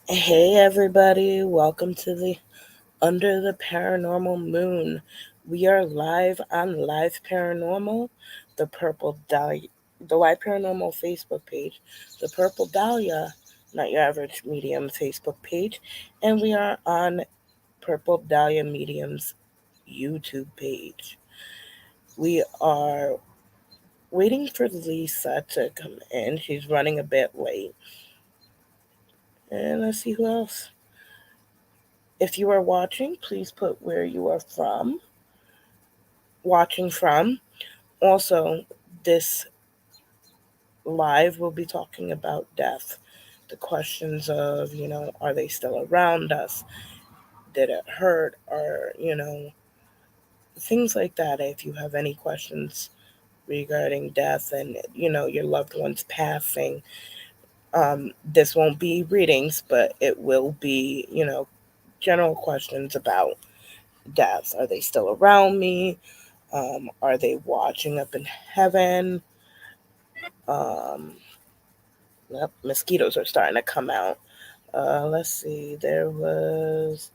Hey everybody, welcome to the Under the Paranormal Moon. We are live on Live Paranormal, the Purple Dahlia, the Live Paranormal Facebook page, the Purple Dahlia, not your average medium Facebook page, and we are on Purple Dahlia Medium's YouTube page. We are waiting for Lisa to come in. She's running a bit late. And let's see who else. If you are watching, please put where you are watching from. Also, this live will be talking about death. The questions of, are they still around us? Did it hurt? Or, things like that. If you have any questions regarding death and, your loved ones passing, this won't be readings, but it will be, general questions about death. Are they still around me? Are they watching up in heaven? Um, yep, mosquitoes are starting to come out. Let's see. Let's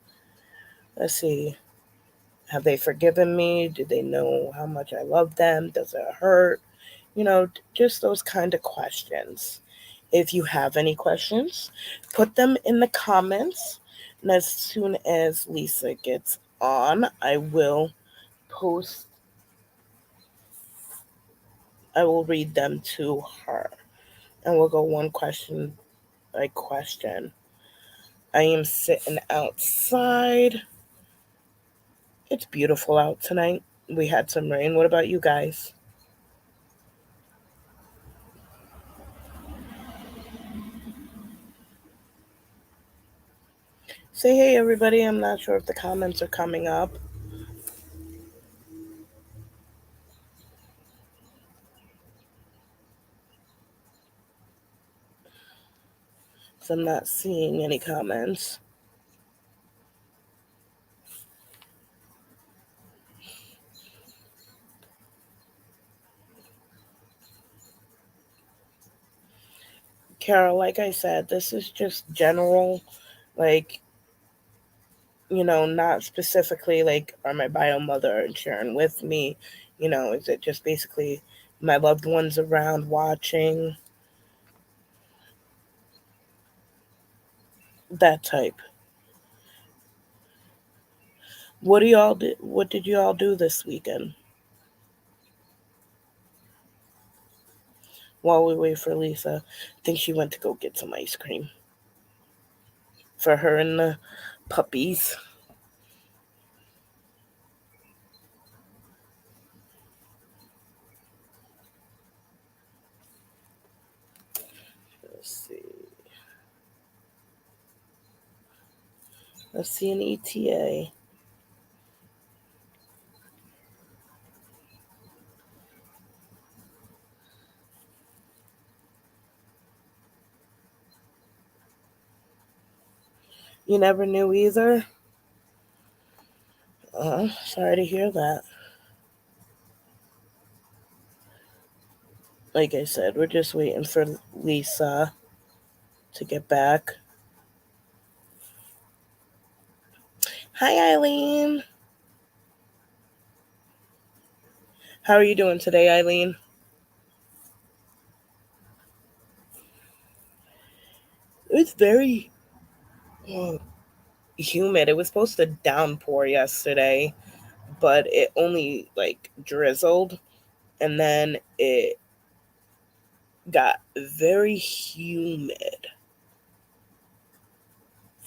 see. Have they forgiven me? Do they know how much I love them? Does it hurt? Just those kind of questions. If you have any questions, put them in the comments. And as soon as Lisa gets on, post, I will read them to her. And we'll go one question by question. I am sitting outside. It's beautiful out tonight. We had some rain. What about you guys? Say hey, everybody. I'm not sure if the comments are coming up. So I'm not seeing any comments. Carol, like I said, this is just general, like, not specifically like, are my bio mother and Sharon with me? Is it just basically my loved ones around watching? That type. What did you all do this weekend while we wait for Lisa? I think she went to go get some ice cream for her and the puppies. Let's see. Let's see an ETA. You never knew either? Sorry to hear that. Like I said, we're just waiting for Lisa to get back. Hi, Eileen. How are you doing today, Eileen? It's very humid. It was supposed to downpour yesterday, but it only like drizzled, and then it got very humid.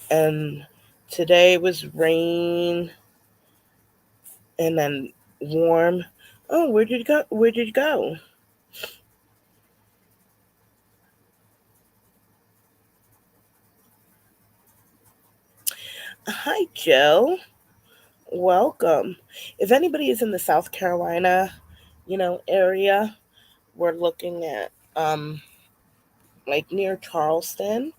And today was rain and then warm. Oh, where did you go? Where did you go? Hi, Joe. Welcome. If anybody is in the South Carolina, area, we're looking at like near Charleston.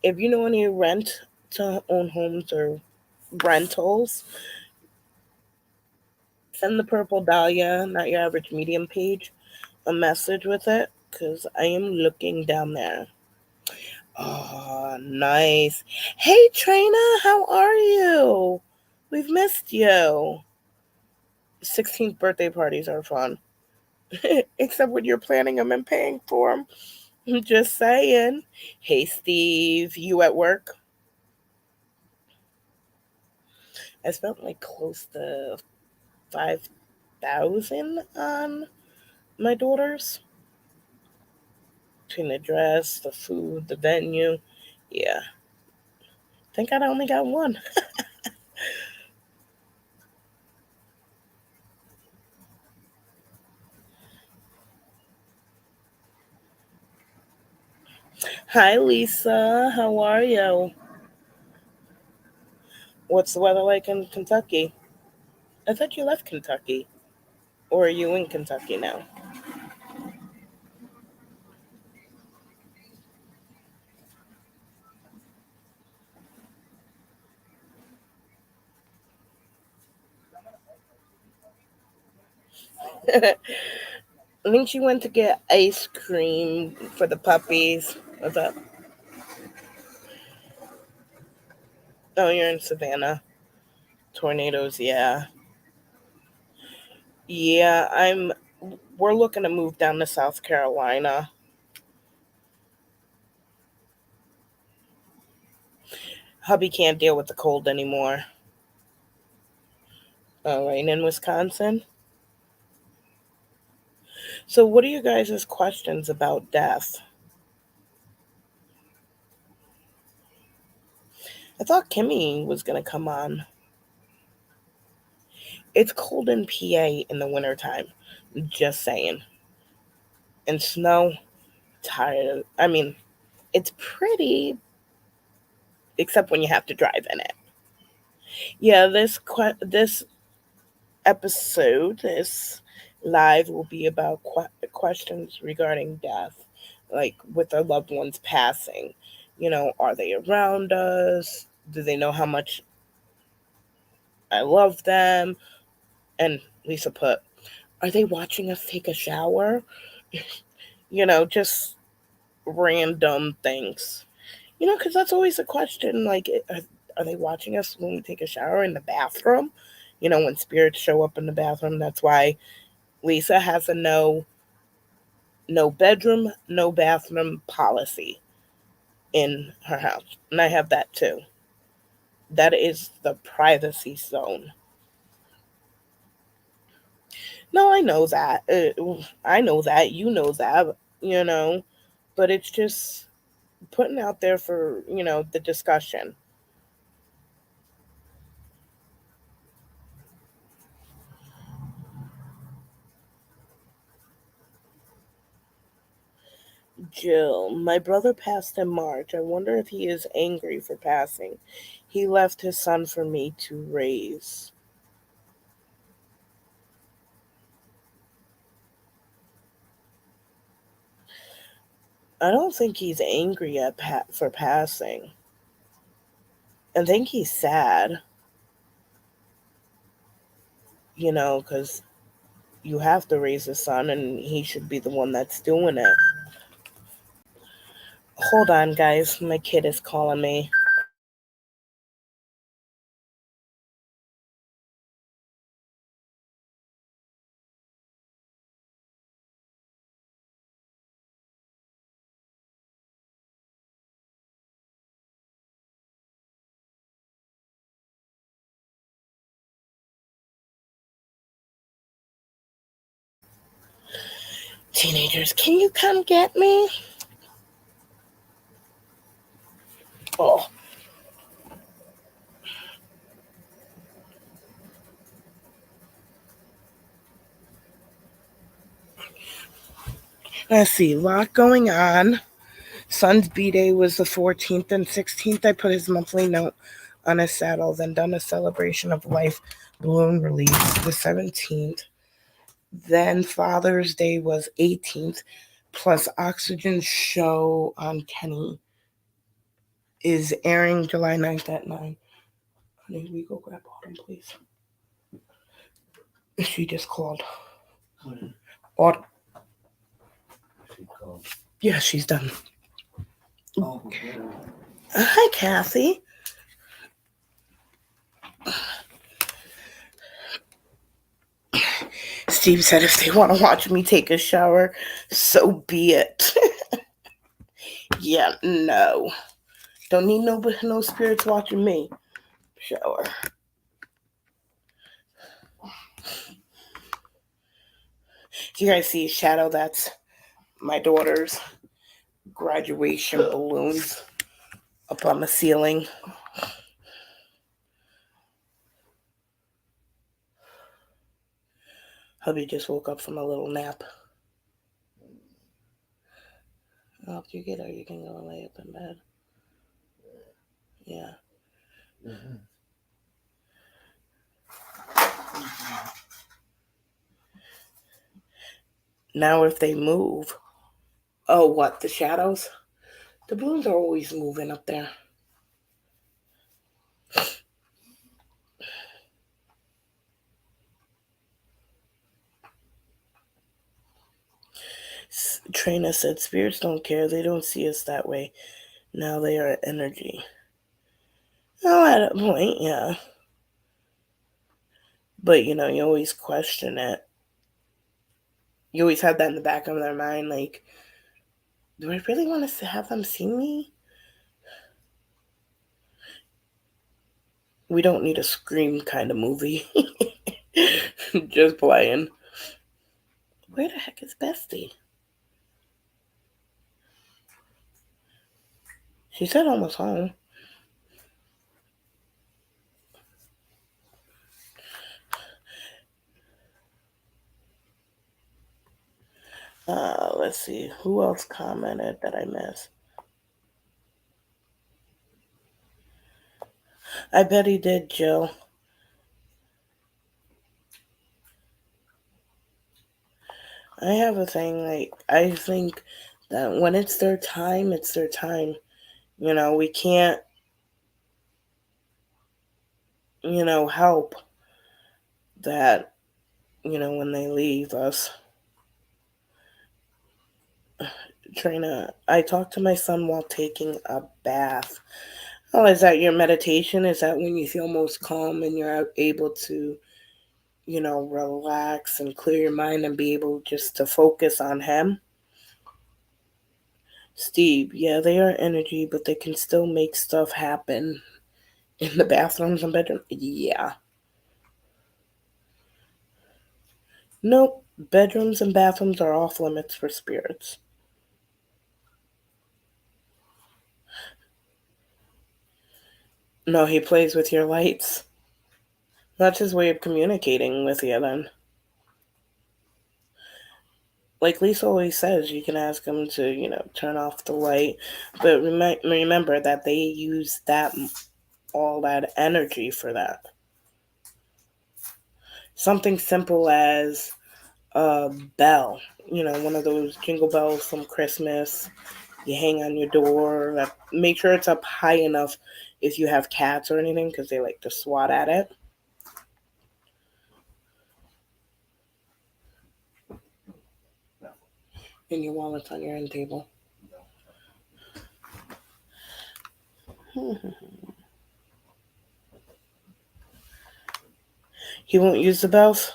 If you know any rent to own homes or rentals, send the Purple Dahlia, not your average medium page, a message with it because I am looking down there. Oh, nice. Hey, Trina, how are you? We've missed you. 16th birthday parties are fun. Except when you're planning them and paying for them. Just saying. Hey, Steve, you at work? I spent like close to 5,000 on my daughters. Between the dress, the food, the venue. Yeah. Thank God I only got one. Hi, Lisa. How are you? What's the weather like in Kentucky? I thought you left Kentucky. Or are you in Kentucky now? I think she went to get ice cream for the puppies. What's up? Oh, you're in Savannah. Tornadoes, yeah. Yeah, we're looking to move down to South Carolina. Hubby can't deal with the cold anymore. Oh, right, in Wisconsin. So, what are you guys' questions about death? I thought Kimmy was going to come on. It's cold in PA in the wintertime. Just saying. And snow, tired. I mean, it's pretty, except when you have to drive in it. Yeah, this episode, this live will be about questions regarding death, like with our loved ones passing. Are they around us? Do they know how much I love them? And Lisa put, are they watching us take a shower? Just random things. Because that's always a question. Like, are they watching us when we take a shower in the bathroom? When spirits show up in the bathroom. That's why Lisa has a no bedroom, no bathroom policy in her house. And I have that too. That is the privacy zone. No, I know that. I know that. You know that. You know, but it's just putting out there for the discussion. Jill, my brother passed in March. I wonder if he is angry for passing. He left his son for me to raise. I don't think he's angry for passing. I think he's sad, because you have to raise a son and he should be the one that's doing it. Hold on, guys. My kid is calling me. Teenagers, can you come get me? Oh, let's see. A lot going on. Son's B-Day was the 14th and 16th. I put his monthly note on his saddle, then done a celebration of life balloon release the 17th. Then Father's Day was 18th, plus Oxygen's show on Kenny is airing July 9th at 9. Honey, we go grab Autumn, please. She just called. Autumn. Yeah, she's done. Hi, Kathy. Steve said if they want to watch me take a shower, so be it. Yeah, no. Don't need no spirits watching me shower. Do you guys see a shadow? That's my daughter's graduation balloons up on the ceiling. Hubby just woke up from a little nap. After you get out, you can go and lay up in bed. Yeah. Now if they move, oh, what, the shadows? The balloons are always moving up there. Trina said, spirits don't care. They don't see us that way. Now they are energy. Oh, at a point, yeah. But, you know, you always question it. You always have that in the back of their mind, like, do I really want to have them see me? We don't need a Scream kind of movie. Just playing. Where the heck is Bestie? She said almost home. Let's see. Who else commented that I missed? I bet he did, Joe. I have a thing, like, I think that when it's their time, it's their time. You know, we can't, help that, when they leave us. Trina, I talk to my son while taking a bath. Oh, is that your meditation? Is that when you feel most calm and you're able to, relax and clear your mind and be able just to focus on him? Steve, yeah, they are energy, but they can still make stuff happen in the bathrooms and bedroom. Yeah. Nope. Bedrooms and bathrooms are off limits for spirits. No, he plays with your lights. That's his way of communicating with you then. Like Lisa always says, you can ask him to, turn off the light. But remember that they use all that energy for that. Something simple as a bell, one of those jingle bells from Christmas you hang on your door. Make sure it's up high enough if you have cats or anything, because they like to swat at it. And your wallet's on your end table. He won't use the bells?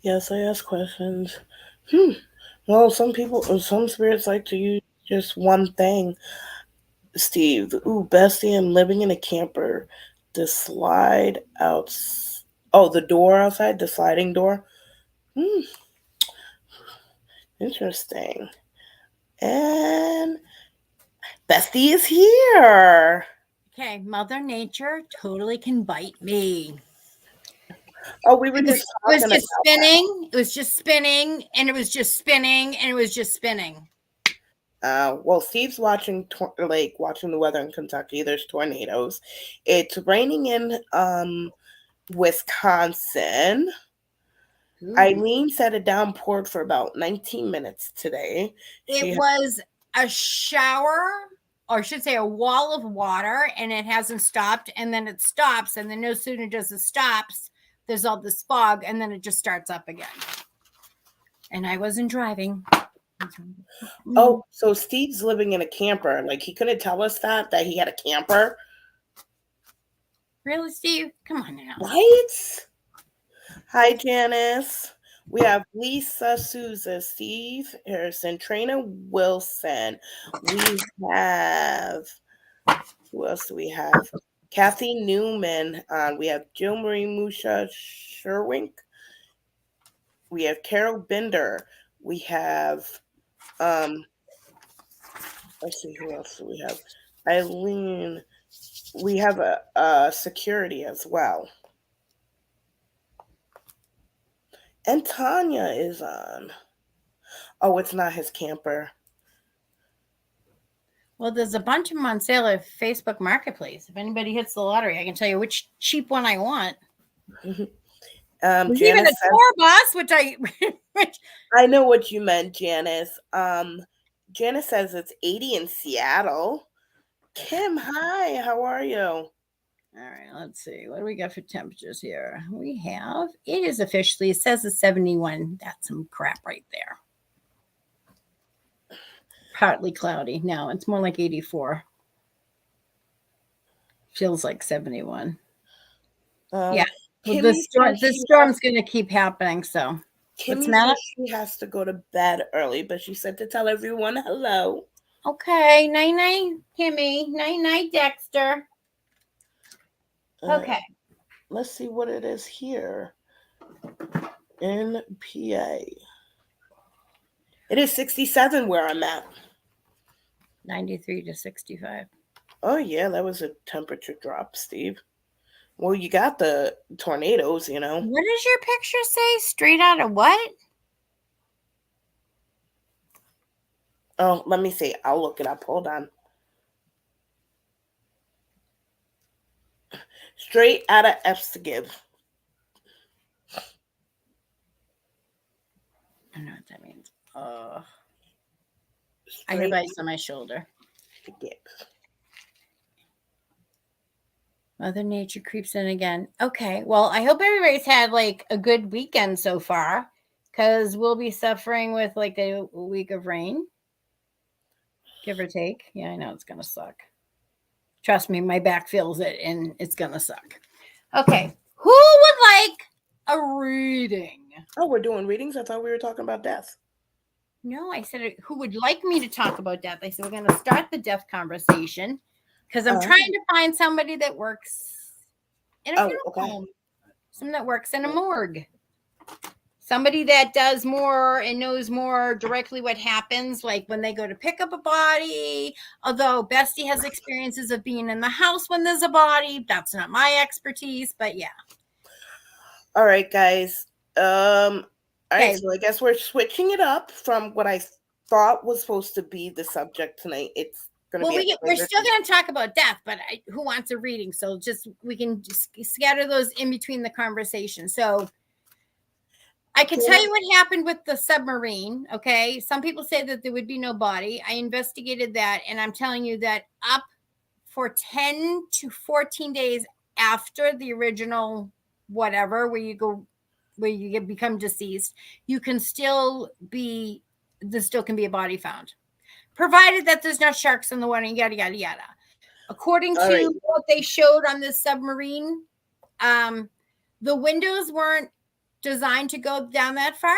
Yes, I ask questions. Well, some spirits like to use just one thing. Steve, ooh, Bestie, I'm living in a camper. The slide out. Oh, the door outside, the sliding door. Hmm, interesting. And Bestie is here. Okay, Mother Nature totally can bite me. Oh, we were It was, just it was talking just about spinning. It was just spinning, and it was just spinning, and it was just spinning. well, Steve's watching the weather in Kentucky. There's tornadoes. It's raining in Wisconsin. Ooh. Eileen said it downpoured for about 19 minutes today. It was a shower, or I should say a wall of water, and it hasn't stopped, and then it stops, and then no sooner does it stops, there's all this fog, and then it just starts up again. And I wasn't driving. Oh, so Steve's living in a camper. Like, he couldn't tell us that he had a camper. Really, Steve? Come on now. Right? Hi, Janice. We have Lisa Souza, Steve Harrison, Trina Wilson. We have, who else do we have? Kathy Newman. We have Jill Marie Musha Sherwink. We have Carol Binder. We have, let's see, who else do we have? Eileen. We have a security as well. And Tanya is on. Oh, it's not his camper. Well, there's a bunch of them on sale at Facebook Marketplace. If anybody hits the lottery, I can tell you which cheap one I want. There's even a tour bus, which I know what you meant, Janice. Janice says it's 80 in Seattle. Kim, hi, how are you? All right, let's see. What do we got for temperatures here? We have, it is officially, it says it's 71. That's some crap right there. Partly cloudy. No, it's more like 84. Feels like 71. Yeah. Well, the storm's going to keep happening, so. Kimmy says she has to go to bed early, but she said to tell everyone hello. Okay. Night-night, Kimmy. Night-night, Dexter. Okay. Let's see what it is here in PA. It is 67 where I'm at. 93 to 65. Oh, yeah, that was a temperature drop, Steve. Well, you got the tornadoes, you know. What does your picture say? Straight out of what? Oh, let me see. I'll look it up. Hold on. Straight out of F's to give. I don't know what that means. I have ice on my shoulder. Mother Nature creeps in again. Okay. Well, I hope everybody's had like a good weekend so far, because we'll be suffering with like a week of rain, give or take. Yeah, I know it's going to suck. Trust me, my back feels it and it's going to suck. Okay. Who would like a reading? Oh, we're doing readings? I thought we were talking about death. No, I said who would like me to talk about death. I said we're going to start the death conversation because I'm trying to find somebody that works in a funeral home, someone that works in a morgue, somebody that does more and knows more directly what happens, like when they go to pick up a body. Although Bestie has experiences of being in the house when there's a body. That's not my expertise, but yeah. All right, guys. All right, so I guess we're switching it up from what I thought was supposed to be the subject tonight. It's going to be. We're still going to talk about death, but who wants a reading? So we can just scatter those in between the conversation. So I can tell you what happened with the submarine. Okay, some people say that there would be no body. I investigated that, and I'm telling you that up for 10 to 14 days after the original whatever, where you become deceased, you can still be, there still can be a body found, provided that there's no sharks in the water, yada, yada, yada. According to what they showed on this submarine, the windows weren't designed to go down that far.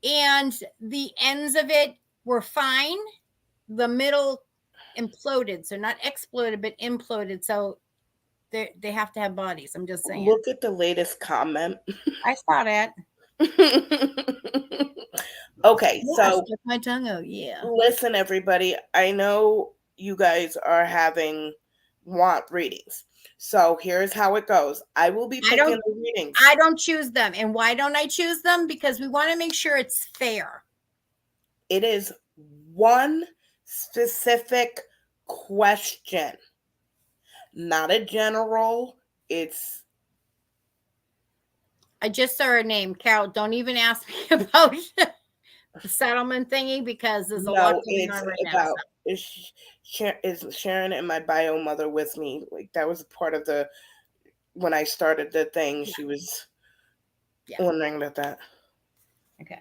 And the ends of it were fine. The middle imploded. So not exploded, but imploded. So they have to have bodies. I'm just saying. Look at the latest comment. I saw that. Okay, so my tongue out. Yeah. Listen, everybody. I know you guys are want readings. So here's how it goes. I will be picking the readings. I don't choose them. And why don't I choose them? Because we want to make sure it's fair. It is one specific question, not a general. I just saw her name, Carol. Don't even ask me about the settlement thingy, because there's a lot going on right now. Is Sharon and my bio mother with me? Like, that was part of when I started the thing. Yeah. She was wondering about that. Okay.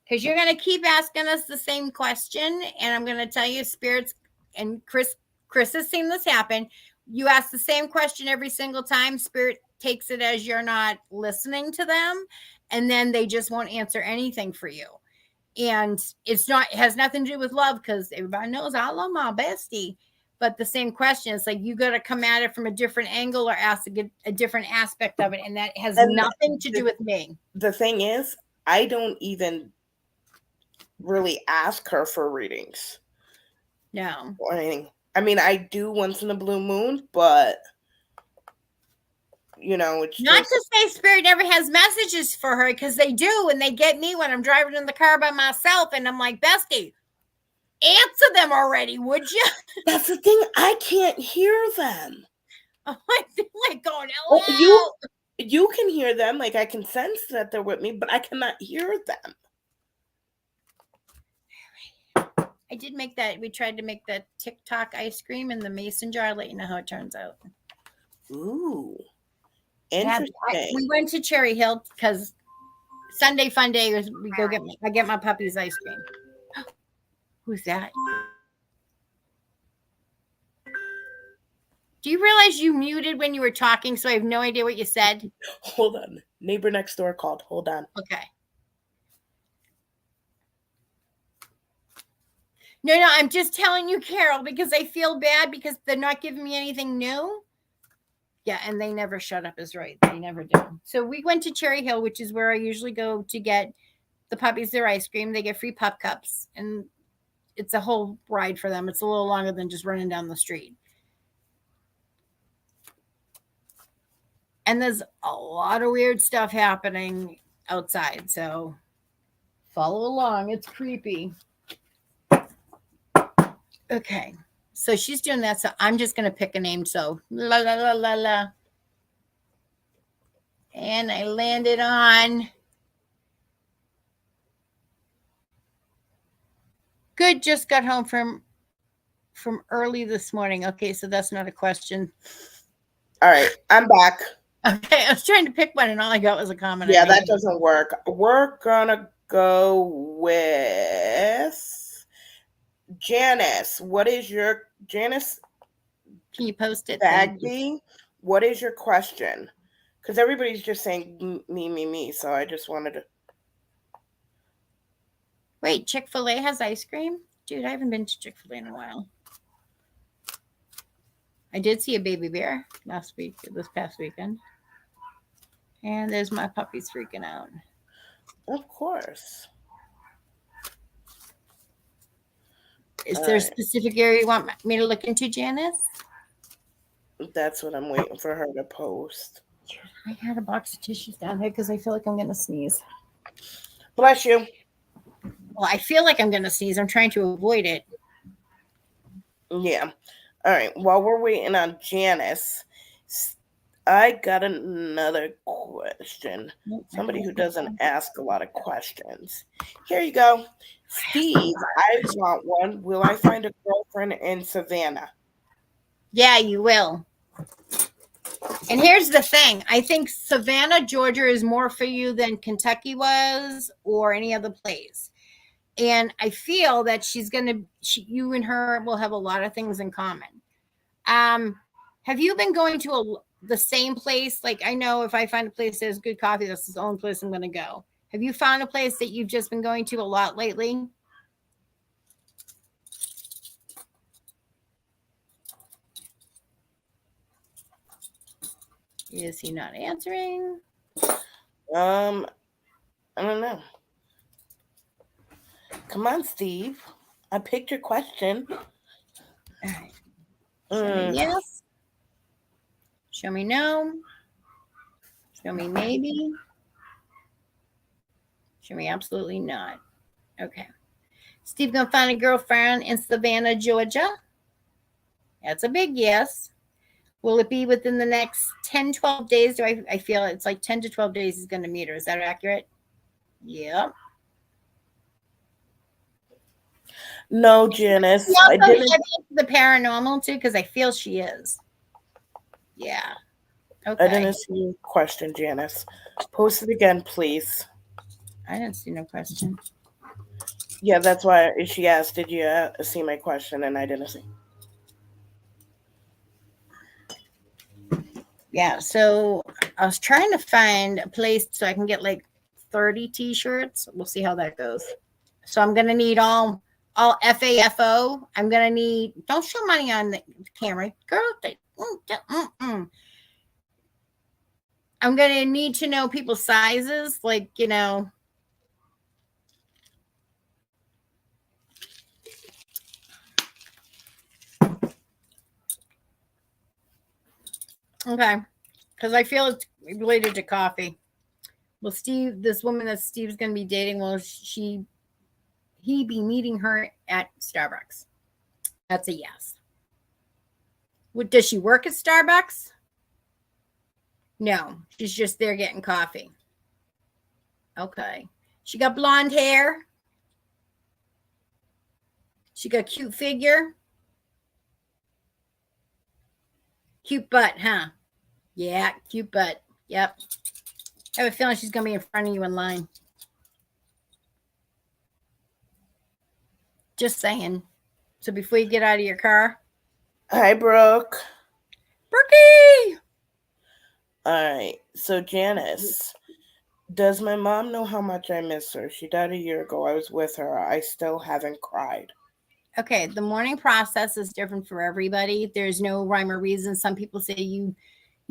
Because you're going to keep asking us the same question, and I'm going to tell you, spirits, and Chris has seen this happen. You ask the same question every single time. Spirit takes it as you're not listening to them, and then they just won't answer anything for you. And it has nothing to do with love, because everybody knows I love my bestie. But the same question, it's like you got to come at it from a different angle or ask a different aspect of it, and that has nothing to do with me. The thing is, I don't even really ask her for readings. No. Or anything. I mean, I do once in a blue moon, but it's not just... to say Spirit never has messages for her, because they do, and they get me when I'm driving in the car by myself, and I'm like, Bestie, answer them already, would you? That's the thing. I can't hear them. I'm like going, hello. You can hear them. Like, I can sense that they're with me, but I cannot hear them. I did make that. We tried to make that TikTok ice cream in the mason jar. I'll let you know how it turns out. Ooh. Interesting. We went to Cherry Hill because Sunday fun day was we go I get my puppy's ice cream. Who's that? Do you realize you muted when you were talking, so I have no idea what you said? Hold on. Neighbor next door called. Hold on. Okay. No, I'm just telling you, Carol, because I feel bad because they're not giving me anything new. Yeah, and they never shut up is right. They never do. So we went to Cherry Hill, which is where I usually go to get the puppies their ice cream. They get free pup cups, and it's a whole ride for them. It's a little longer than just running down the street. And there's a lot of weird stuff happening outside, so follow along. It's creepy. Okay, so she's doing that, so I'm just going to pick a name. So, la, la, la, la, la. And I landed on... Good, just got home from early this morning. Okay, so that's not a question. All right, I'm back. Okay, I was trying to pick one, and all I got was a comment. Yeah, that doesn't work. We're gonna go with Janice. What is your... Janice? Can you post it? Bagby, what is your question? Because everybody's just saying me. So I just wanted to... Wait, Chick-fil-A has ice cream? Dude, I haven't been to Chick-fil-A in a while. I did see a baby bear this past weekend. And there's my puppies freaking out. Of course. Is there a specific area you want me to look into, Janice? That's what I'm waiting for her to post. I had a box of tissues down here because I feel like I'm going to sneeze. Bless you. Well, I feel like I'm going to sneeze. I'm trying to avoid it. Yeah. All right. While we're waiting on Janice, I got another question. Somebody who doesn't ask a lot of questions. Here you go. Steve, I want one. Will I find a girlfriend in Savannah? Yeah, you will. And here's the thing. I think Savannah, Georgia is more for you than Kentucky was or any other place. And I feel that you and her will have a lot of things in common. Have you been going to the same place? Like, I know if I find a place that has good coffee, that's the only place I'm going to go. Have you found a place that you've just been going to a lot lately? Is he not answering? I don't know. Come on, Steve. I picked your question. All right. Show me yes. Show me no. Show me maybe. Show me absolutely not. Okay. Steve gonna find a girlfriend in Savannah, Georgia. That's a big yes. Will it be within the next 10, 12 days? I feel it's like 10 to 12 days he's going to meet her. Is that accurate? Yep. No, Janice. I didn't the paranormal too, because I feel she is. Yeah. Okay. I didn't see your question, Janice. Post it again, please. I didn't see no question. Yeah, that's why she asked, "Did you see my question?" And I didn't see. Yeah, so I was trying to find a place so I can get like 30 t-shirts. We'll see how that goes. So I'm gonna need all FAFO. I'm gonna need, don't show money on the camera, girl. I'm gonna need to know people's sizes, like okay, because I feel it's related to coffee. Well, Steve, this woman that Steve's gonna be dating, will he be meeting her at Starbucks? That's a yes. What, does she work at Starbucks? No, she's just there getting coffee. Okay. She got blonde hair. She got cute figure. Cute butt, huh? Yeah, cute butt. Yep. I have a feeling she's going to be in front of you in line. Just saying. So before you get out of your car. Hi, Brooke. Brookie! All right. So, Janice, does my mom know how much I miss her? She died a year ago. I was with her. I still haven't cried. Okay, the mourning process is different for everybody. There's no rhyme or reason. Some people say you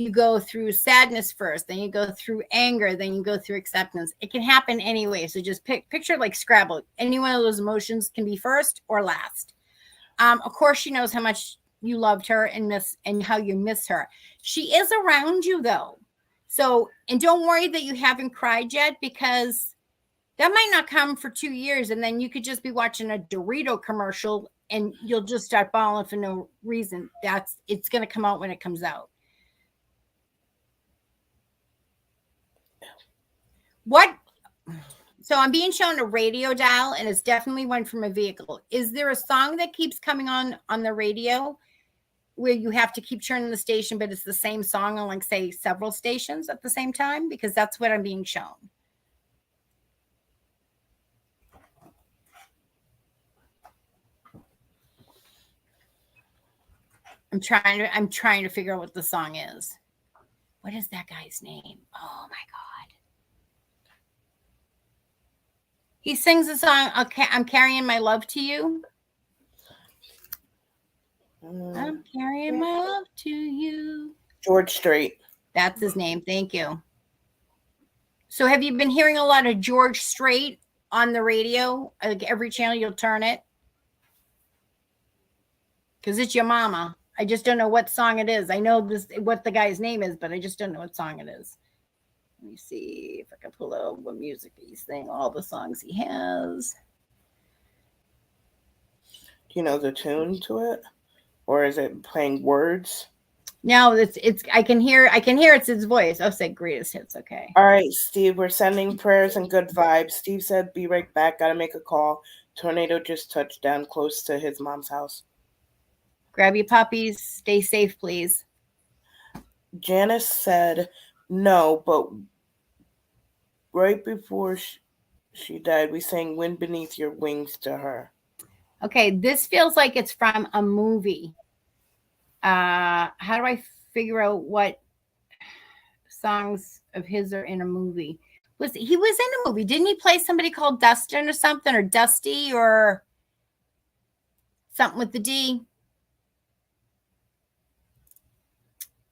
go through sadness first, then you go through anger, then you go through acceptance. It can happen anyway. So just picture like Scrabble. Any one of those emotions can be first or last. Of course, she knows how much you loved her and how you miss her. She is around you though. So, and don't worry that you haven't cried yet, because that might not come for 2 years, and then you could just be watching a Dorito commercial and you'll just start bawling for no reason. It's going to come out when it comes out. What? So I'm being shown a radio dial, and it's definitely one from a vehicle. Is there a song that keeps coming on the radio where you have to keep turning the station, but it's the same song on, like, say, several stations at the same time? Because that's what I'm being shown. I'm trying to figure out what the song is. What is that guy's name? Oh my God. He sings the song, I'm carrying my love to you. I'm carrying my love to you. George Strait. That's his name. Thank you. So have you been hearing a lot of George Strait on the radio? Like every channel you'll turn it? Because it's your mama. I just don't know what song it is. I know what the guy's name is, but I just don't know what song it is. Let me see if I can pull out what music he's saying, all the songs he has. Do you know the tune to it? Or is it playing words? No, it's I can hear it's his voice. I'll say greatest hits, okay. All right, Steve, we're sending prayers and good vibes. Steve said, "Be right back. Gotta make a call. Tornado just touched down close to his mom's house." Grab your puppies. Stay safe, please. Janice said, "No, but right before she died, we sang Wind Beneath Your Wings to her." Okay, this feels like it's from a movie. How do I figure out what songs of his are in a movie? He was in a movie? Didn't he play somebody called Dustin or something, or Dusty, or something with the D?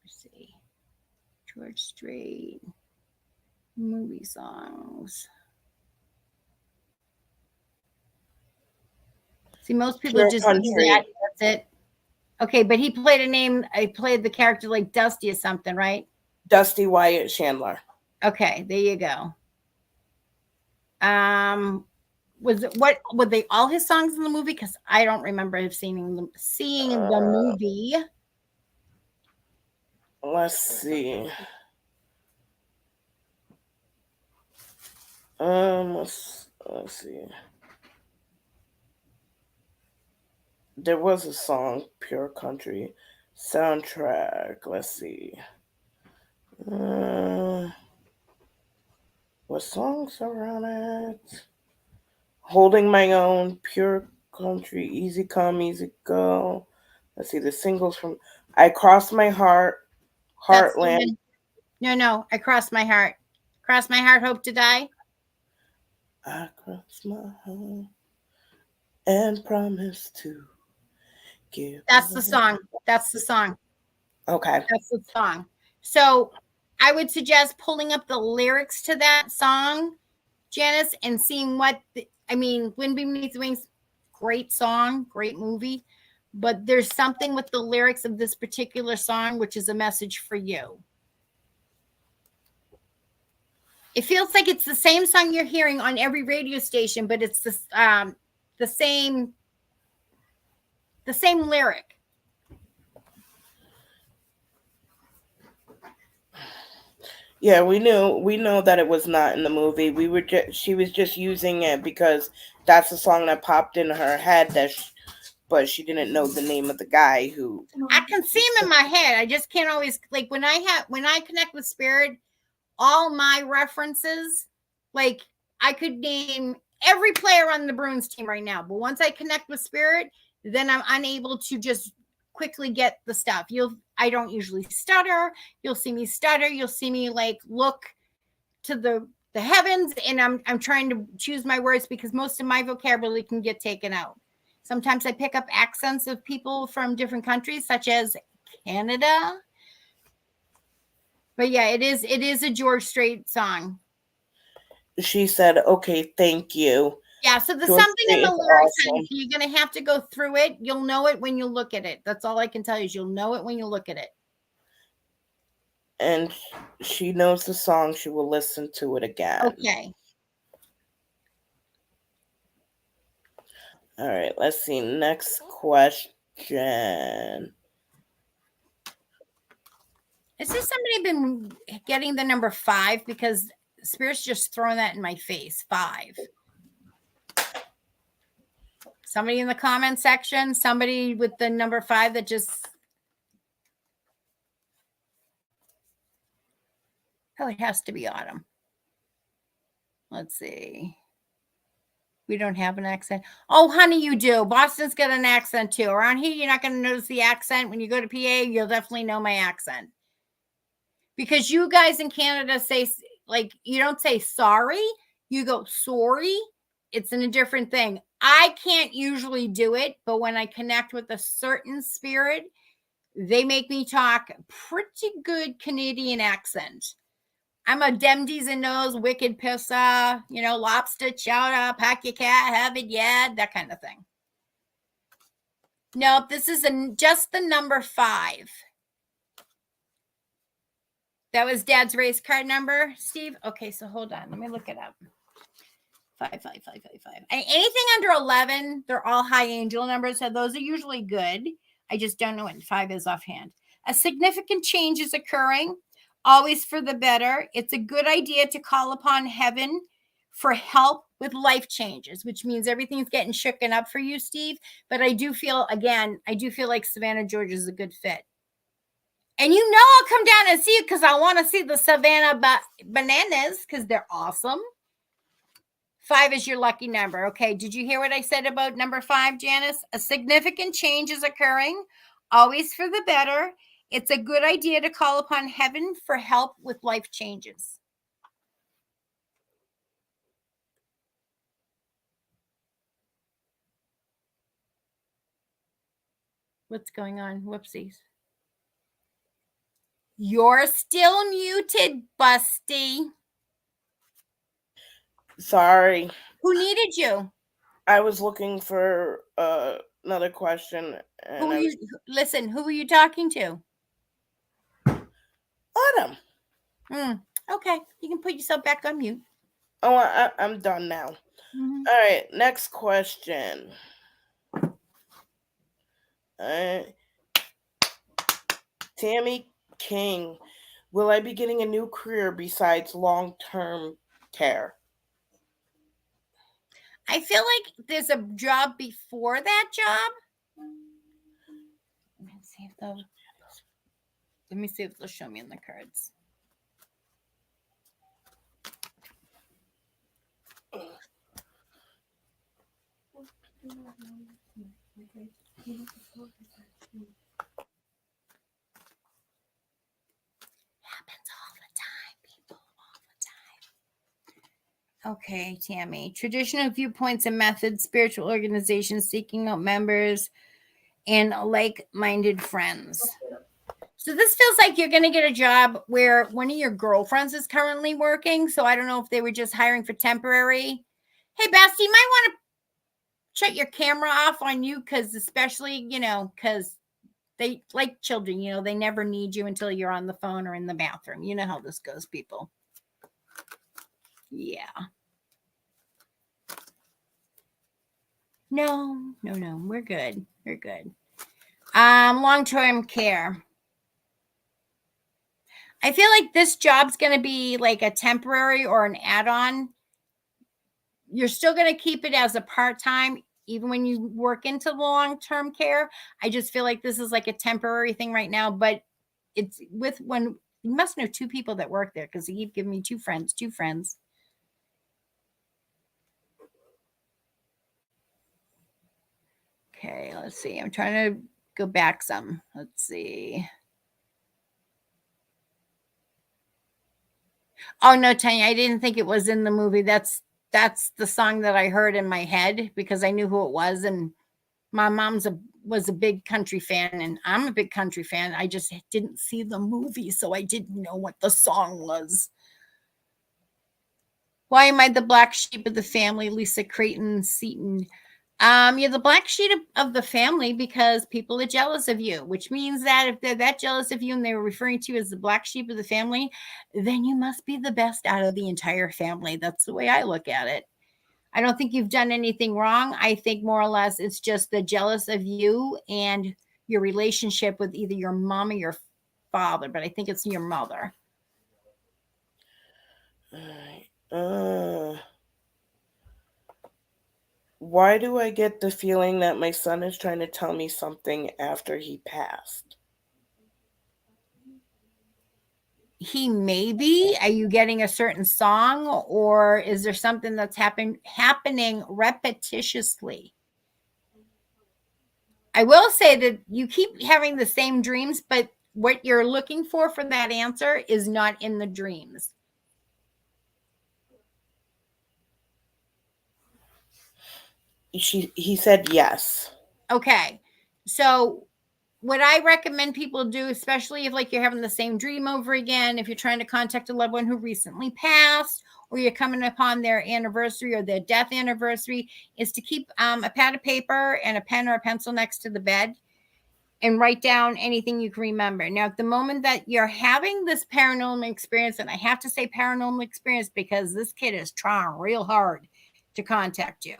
Let's see. George Strait movie songs. See, most people Pure just do country. that. That's it. Okay, but he played a name. I played the character like Dusty or something, right? Dusty Wyatt Chandler. Okay, there you go. Was it, what were they all his songs in the movie? Because I don't remember seeing the movie. Let's see. Let's see. There was a song, Pure Country soundtrack. Let's see. What songs are on it? Holding My Own, Pure Country, Easy Come, Easy Go. Let's see the singles from I Cross My Heart, That's the Heartland. one. No, I crossed my heart. Cross my heart, hope to die. I cross my heart and promise to give That's the away. song. That's the song. Okay. That's the song. So I would suggest pulling up the lyrics to that song, Janice, and seeing I mean, Wind Beneath the Wings, great song, great movie. But there's something with the lyrics of this particular song, which is a message for you. It feels like it's the same song you're hearing on every radio station, but it's the same lyric. Yeah, we know that it was not in the movie. She was just using it because that's the song that popped in her head but she didn't know the name of the guy who. I can see him in my head. I just can't always like when I connect with spirit, all my references, like I could name every player on the Bruins team right now, but once I connect with spirit, then I'm unable to just quickly get the stuff. I don't usually stutter. You'll see me stutter. You'll see me like look to the heavens, and I'm trying to choose my words because most of my vocabulary can get taken out. Sometimes I pick up accents of people from different countries, such as Canada. But yeah, it is a George Strait song. She said, "Okay, thank you." Yeah, so there's George something in Strait the is lyrics, honey. awesome, You're gonna have to go through it. You'll know it when you look at it. That's all I can tell you is you'll know it when you look at it. and she knows the song. She will listen to it again. Okay. All right, let's see. Next question. Is there somebody been getting the number 5? Because Spirit's just throwing that in my face. 5. Somebody in the comment section, somebody with the number 5 that just. Oh, it has to be Autumn. Let's see. We don't have an accent. Oh, honey, you do. Boston's got an accent too. Around here, you're not going to notice the accent. When you go to PA, you'll definitely know my accent. Because you guys in Canada say, like, you don't say sorry, you go sorry. It's in a different thing. I can't usually do it, but when I connect with a certain spirit, they make me talk pretty good Canadian accent. I'm a demdies and nose, wicked pissa, lobster chowder, pack your cat, have it yet, that kind of thing. Nope, this is just the number 5. That was Dad's race card number, Steve. Okay, so hold on. Let me look it up. 55555. Anything under 11, they're all high angel numbers. So those are usually good. I just don't know what 5 is offhand. A significant change is occurring, always for the better. It's a good idea to call upon heaven for help with life changes, which means everything's getting shooken up for you, Steve. But I do feel like Savannah, Georgia is a good fit. And I'll come down and see it because I want to see the Savannah bananas because they're awesome. 5 is your lucky number. Okay, did you hear what I said about number 5, Janice? A significant change is occurring, always for the better. It's a good idea to call upon heaven for help with life changes. What's going on? Whoopsies. You're still muted, Bestie. Sorry. Who needed you? I was looking for another question. And Listen, who were you talking to? Autumn. Okay, you can put yourself back on mute. Oh, I'm done now. Mm-hmm. All right, next question. Tammy King, will I be getting a new career besides long-term care? I feel like there's a job before that job. Let me see if they'll show me in the cards. Happens all the time, people, all the time. Okay, Tammy. Traditional viewpoints and methods, spiritual organizations seeking out members, and like-minded friends. So this feels like you're going to get a job where one of your girlfriends is currently working. So I don't know if they were just hiring for temporary. Hey, Bestie, you might want to shut your camera off on you because especially, because they like children, they never need you until you're on the phone or in the bathroom. You know how this goes, people. Yeah. No. We're good. We're good. Long-term care. I feel like this job's going to be like a temporary or an add-on. You're still going to keep it as a part-time, even when you work into long-term care. I just feel like this is like a temporary thing right now, but it's with when you must know two people that work there because he keep giving me two friends. Okay, let's see. I'm trying to go back some. Let's see. Oh no, Tanya, I didn't think it was in the movie. That's the song that I heard in my head because I knew who it was, and my was a big country fan, and I'm a big country fan. I just didn't see the movie, so I didn't know what the song was. Why am I the black sheep of the family? Lisa Creighton Seaton. You're the black sheep of the family because people are jealous of you, which means that if they're that jealous of you and they were referring to you as the black sheep of the family, then you must be the best out of the entire family. That's the way I look at it. I don't think you've done anything wrong. I think more or less it's just the jealous of you and your relationship with either your mom or your father, but I think it's your mother. Why do I get the feeling that my son is trying to tell me something after he passed? He may be. Are you getting a certain song, or is there something that's happening repetitiously? I will say that you keep having the same dreams, but what you're looking for that answer is not in the dreams. He said yes. Okay. So what I recommend people do, especially if like you're having the same dream over again, if you're trying to contact a loved one who recently passed, or you're coming upon their anniversary or their death anniversary, is to keep a pad of paper and a pen or a pencil next to the bed and write down anything you can remember. Now, at the moment that you're having this paranormal experience, and I have to say paranormal experience because this kid is trying real hard to contact you.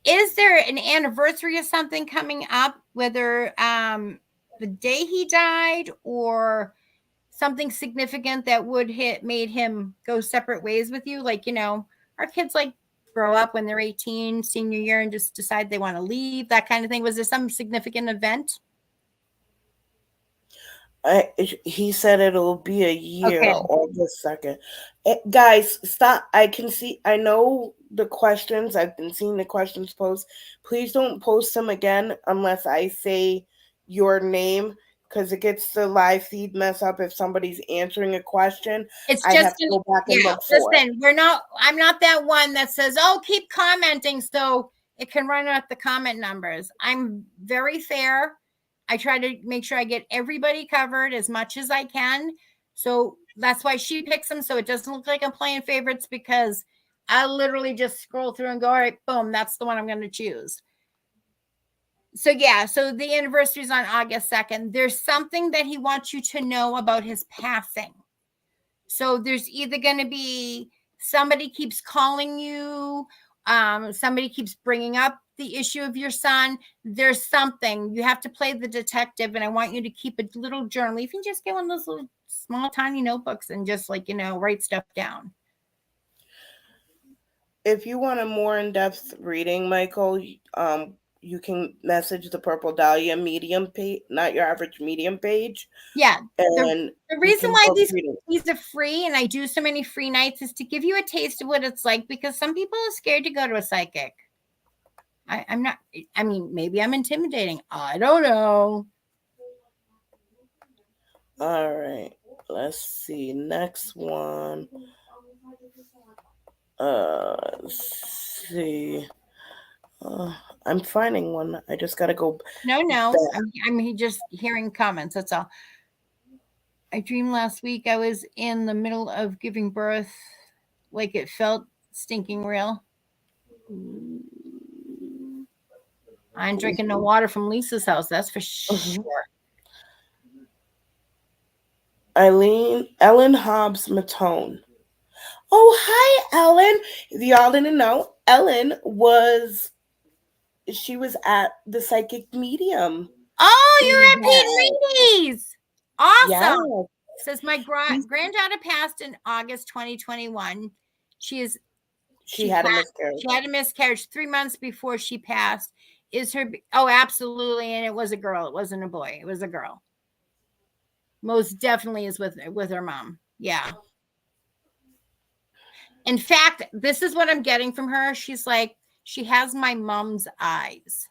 Is there an anniversary of something coming up, whether the day he died or something significant that would made him go separate ways with you? Like, our kids like grow up when they're 18, senior year, and just decide they want to leave, that kind of thing. Was there some significant event? He said it'll be a year, Okay. August 2nd. Guys, stop. I know the questions. I've been seeing the questions posed. Please don't post them again unless I say your name because it gets the live feed mess up if somebody's answering a question. It's I just, have to go back and yeah, look for it. listen, I'm not that one that says, oh, keep commenting so it can run out the comment numbers. I'm very fair. I try to make sure I get everybody covered as much as I can. So that's why she picks them. So it doesn't look like I'm playing favorites because I literally just scroll through and go, all right, boom, that's the one I'm going to choose. So yeah, so the anniversary is on August 2nd. There's something that he wants you to know about his passing. So there's either going to be somebody keeps calling you, somebody keeps bringing up the issue of your son. There's something. You have to play the detective, and I want you to keep a little journal. You can just get one of those little small, tiny notebooks and just write stuff down. If you want a more in-depth reading, Michael, you can message the Purple Dahlia medium page, not your average medium page, Yeah. and The you reason can why book these readings. are free and I do so many free nights is to give you a taste of what it's like, because some people are scared to go to a psychic. I'm not, I mean, maybe I'm intimidating. I don't know. All right. Let's see. Next one. Let's see. I'm finding one. I just gotta go No. back. I'm just hearing comments. That's all. I dreamed last week I was in the middle of giving birth, like it felt stinking real. I'm drinking no water from Lisa's house, that's for Mhm. sure. Ellen Hobbs Matone. Oh, hi, Ellen. If y'all didn't know, she was at the psychic medium Oh, you're at event. Pete Reedy's. Yeah, Awesome. Says my she's- granddaughter passed in August 2021. She is she had a miscarriage. she had a miscarriage 3 months before she passed. Is her Oh, absolutely, and it was a girl. It wasn't a boy. It was a girl. Most definitely is with her mom. Yeah. In fact, this is what I'm getting from her. She's like, she has my mom's eyes.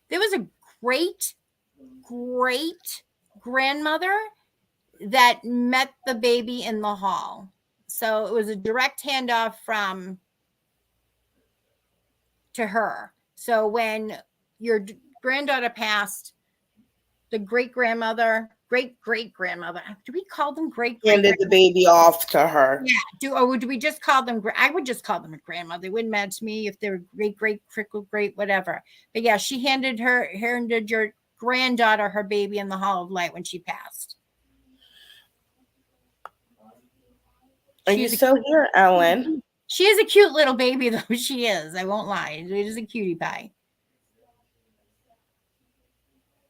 There was a great grandmother that met the baby in the hall. So it was a direct handoff from to her. So when your granddaughter passed, the great grandmother, great grandmother, do we call them great Handed the baby off to her. Yeah. Do we just call them? I would just call them a grandmother. It wouldn't matter to me if they're great, whatever. But yeah, she handed your granddaughter her baby in the Hall of Light when she passed. Are you still here, Ellen? She is a cute little baby, though. She is. I won't lie. It is a cutie pie.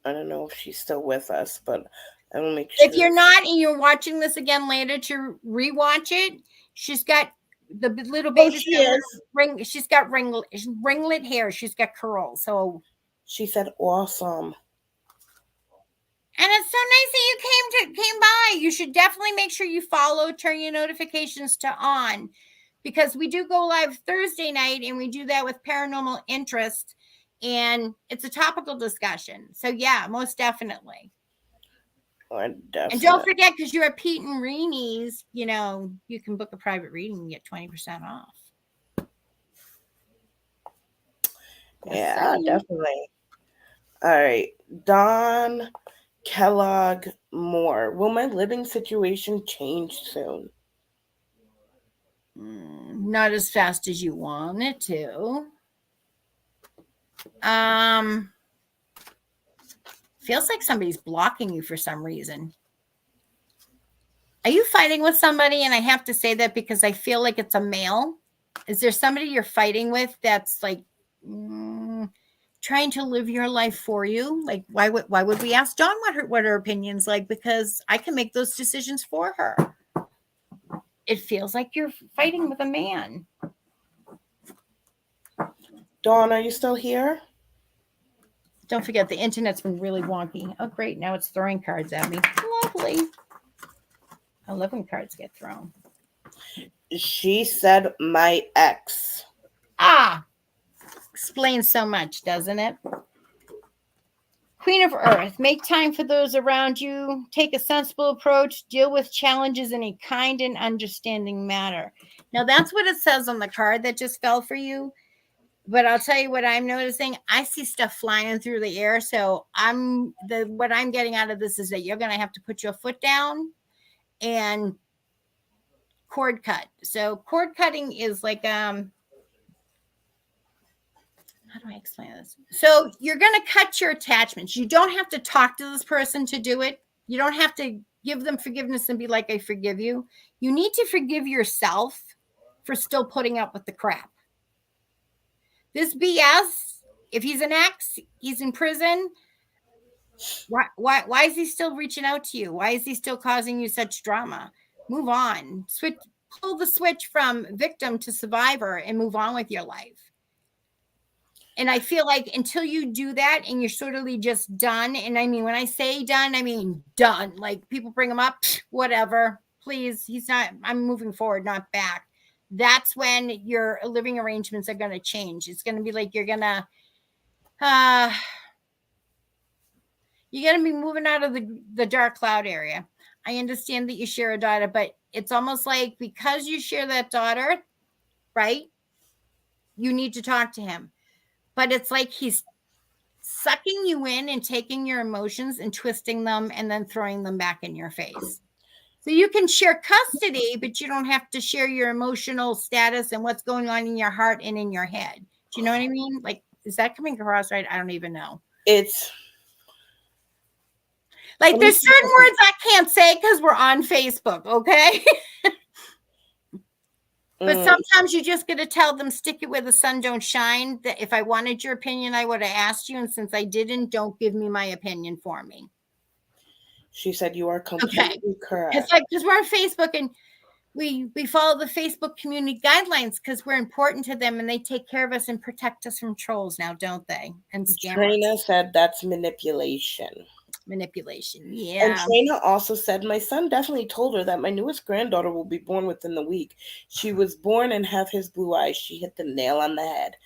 I don't know if she's still with us, but I will make sure. If you're not and you're watching this again later to rewatch it, she's got the little baby. Oh, she is. She's got ringlet hair. She's got curls. So she said, "Awesome." And it's so nice that you came by. You should definitely make sure you follow, turn your notifications to on, because we do go live Thursday night and we do that with Paranormal Interest, and it's a topical discussion. So yeah, most definitely. And don't forget, because you're at Pete and Reenie's, you can book a private reading and get 20% off. Yeah, definitely. All right, Don Kellogg Moore. Will my living situation change soon? Not as fast as you want it to. Feels like somebody's blocking you for some reason. Are you fighting with somebody? And I have to say that because I feel like it's a male. Is there somebody you're fighting with that's like trying to live your life for you? Like, why would we ask Dawn what her opinion's like? Because I can make those decisions for her. It feels like you're fighting with a man. Dawn, are you still here? Don't forget, the internet's been really wonky. Oh, great. Now it's throwing cards at me. Lovely. I love when cards get thrown. She said my ex. Explains so much, doesn't it? Queen of Earth, make time for those around you. Take a sensible approach. Deal with challenges in a kind and understanding manner. Now, that's what it says on the card that just fell for you. But I'll tell you what I'm noticing. I see stuff flying through the air. So what I'm getting out of this is that you're going to have to put your foot down and cord cut. So cord cutting is like, how do I explain this? So you're going to cut your attachments. You don't have to talk to this person to do it. You don't have to give them forgiveness and be like, I forgive you. You need to forgive yourself for still putting up with the crap. This BS, if he's an ex, he's in prison. Why is he still reaching out to you? Why is he still causing you such drama? Move on. pull the switch from victim to survivor and move on with your life. And I feel like until you do that and you're sort of just done, and I mean, when I say done, I mean done. Like people bring him up, whatever, please. He's not, I'm moving forward, not back. That's when your living arrangements are going to change. It's going to be like you're going to be moving out of the dark cloud area. I understand that you share a daughter, but it's almost like because you share that daughter, right? You need to talk to him. But it's like he's sucking you in and taking your emotions and twisting them and then throwing them back in your face. So you can share custody, but you don't have to share your emotional status and what's going on in your heart and in your head. Do you know what I mean? Like, is that coming across right? I don't even know. It's like there's certain words I can't say because we're on Facebook, okay? But sometimes you just got to tell them, stick it where the sun don't shine. That if I wanted your opinion, I would have asked you. And since I didn't, don't give me my opinion for me. She said you are completely correct. It's like, because we're on Facebook and we follow the Facebook community guidelines because we're important to them and they take care of us and protect us from trolls now, don't they? And scammers. Trina said that's manipulation. Yeah. And Trina also said, my son definitely told her that my newest granddaughter will be born within the week. She was born and have his blue eyes. She hit the nail on the head.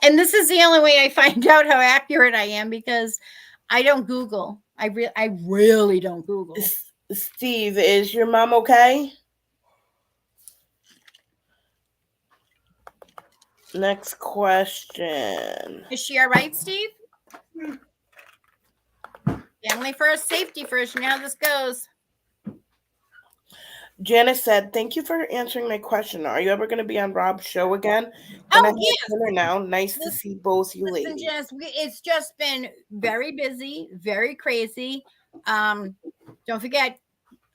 And this is the only way I find out how accurate I am because I don't Google. I really don't Google. Steve, is your mom okay? Next question. Is she all right, Steve? Family first, safety first. You know how this goes. Janice said, thank you for answering my question. Are you ever going to be on Rob's show again? Yes. Dinner now. Nice to see both you ladies. Janice, it's just been very busy, very crazy. Don't forget,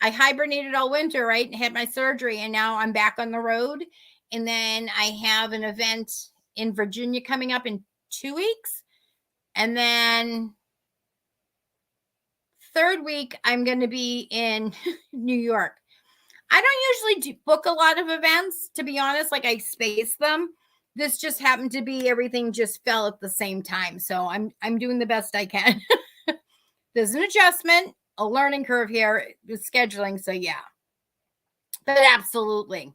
I hibernated all winter, right? And had my surgery, and now I'm back on the road. And then I have an event in Virginia coming up in 2 weeks. And then third week, I'm going to be in New York. I don't usually book a lot of events, to be honest. Like I space them. This just happened to be everything just fell at the same time. So I'm doing the best I can. There's an adjustment, a learning curve here with scheduling. So yeah, but absolutely.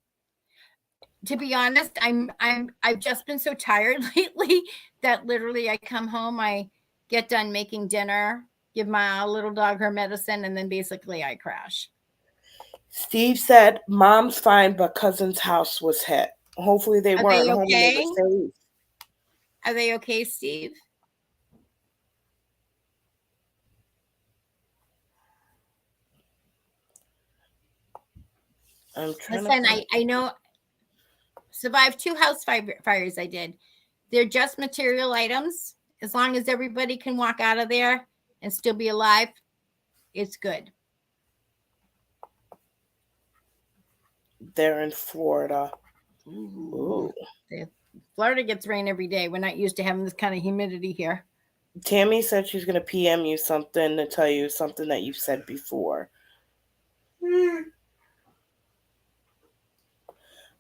To be honest, I've just been so tired lately that literally I come home, I get done making dinner, give my little dog her medicine, and then basically I crash. Steve said, mom's fine, but cousin's house was hit. Hopefully they weren't home and they were safe. Are they okay, Steve? I'm trying Listen, I know survived 2 house fires I did. They're just material items. As long as everybody can walk out of there and still be alive, it's good. They're in Florida. Ooh. Florida gets rain every day. We're not used to having this kind of humidity here. Tammy said she's going to PM you something to tell you something that you've said before.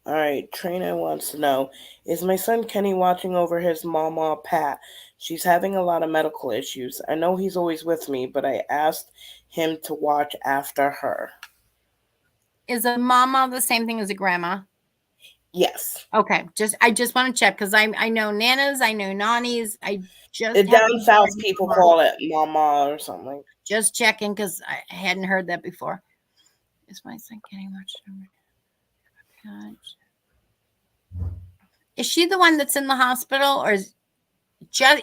All right, Trina wants to know, is my son Kenny watching over his mama, Pat? She's having a lot of medical issues. I know he's always with me, but I asked him to watch after her. Is a mama the same thing as a grandma? Yes. Okay. I just want to check because I know nanas, I know nannies. Down south people call it mama or something. Just checking because I hadn't heard that before. Is my son Kenny watching? Is she the one that's in the hospital, or is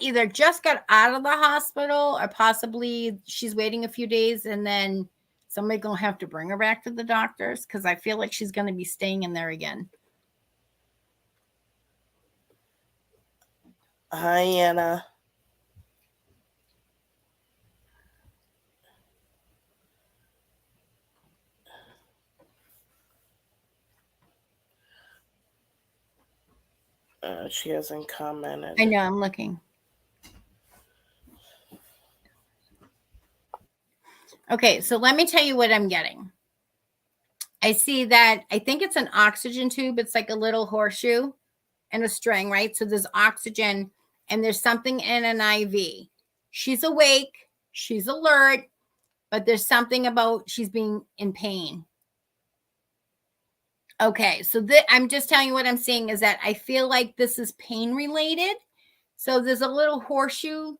either just got out of the hospital, or possibly she's waiting a few days and then somebody gonna have to bring her back to the doctors? Because I feel like she's gonna be staying in there again. Hi, Anna. She hasn't commented. I know, I'm looking. Okay, so let me tell you what I'm getting. I see that. I think it's an oxygen tube. It's like a little horseshoe and a string, right? So there's oxygen and there's something in an IV. She's awake, she's alert, but there's something about she's being in pain. Okay, so I'm just telling you what I'm seeing is that I feel like this is pain related. So there's a little horseshoe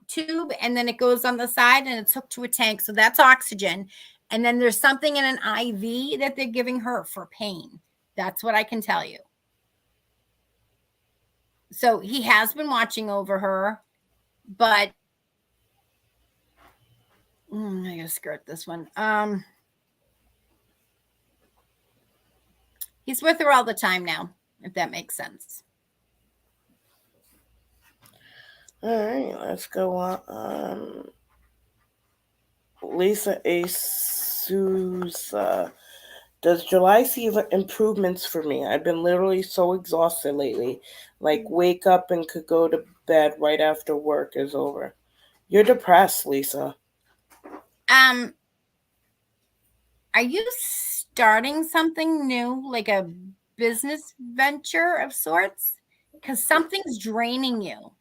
tube and then it goes on the side and it's hooked to a tank. So that's oxygen. And then there's something in an IV that they're giving her for pain. That's what I can tell you. So he has been watching over her, but I gotta skirt this one. He's with her all the time now, if that makes sense. All right, let's go on. Lisa A. Souza. Does July see improvements for me? I've been literally so exhausted lately. Like, wake up and could go to bed right after work is over. You're depressed, Lisa. Are you starting something new, like a business venture of sorts? Because something's draining you.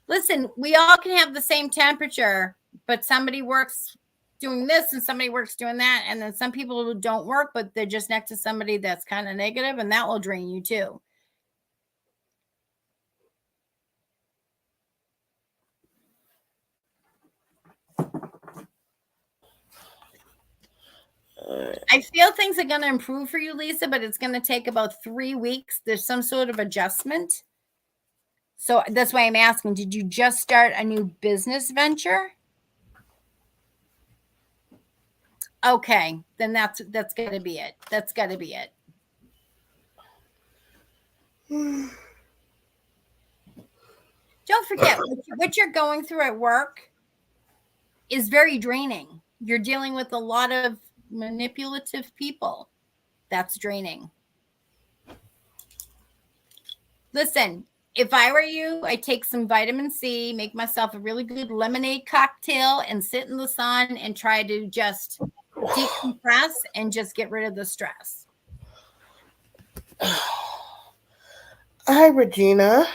Listen, we all can have the same temperature, but somebody works doing this and somebody works doing that. And then some people who don't work, but they're just next to somebody that's kind of negative, and that will drain you too. I feel things are going to improve for you, Lisa, but it's going to take about 3 weeks. There's some sort of adjustment. So that's why I'm asking, did you just start a new business venture? Okay, then that's got to be it. That's got to be it. Don't forget, what you're going through at work is very draining. You're dealing with a lot of manipulative people. That's draining. Listen, if I were you, I'd take some vitamin C, make myself a really good lemonade cocktail, and sit in the sun and try to just decompress and just get rid of the stress. Hi, Regina.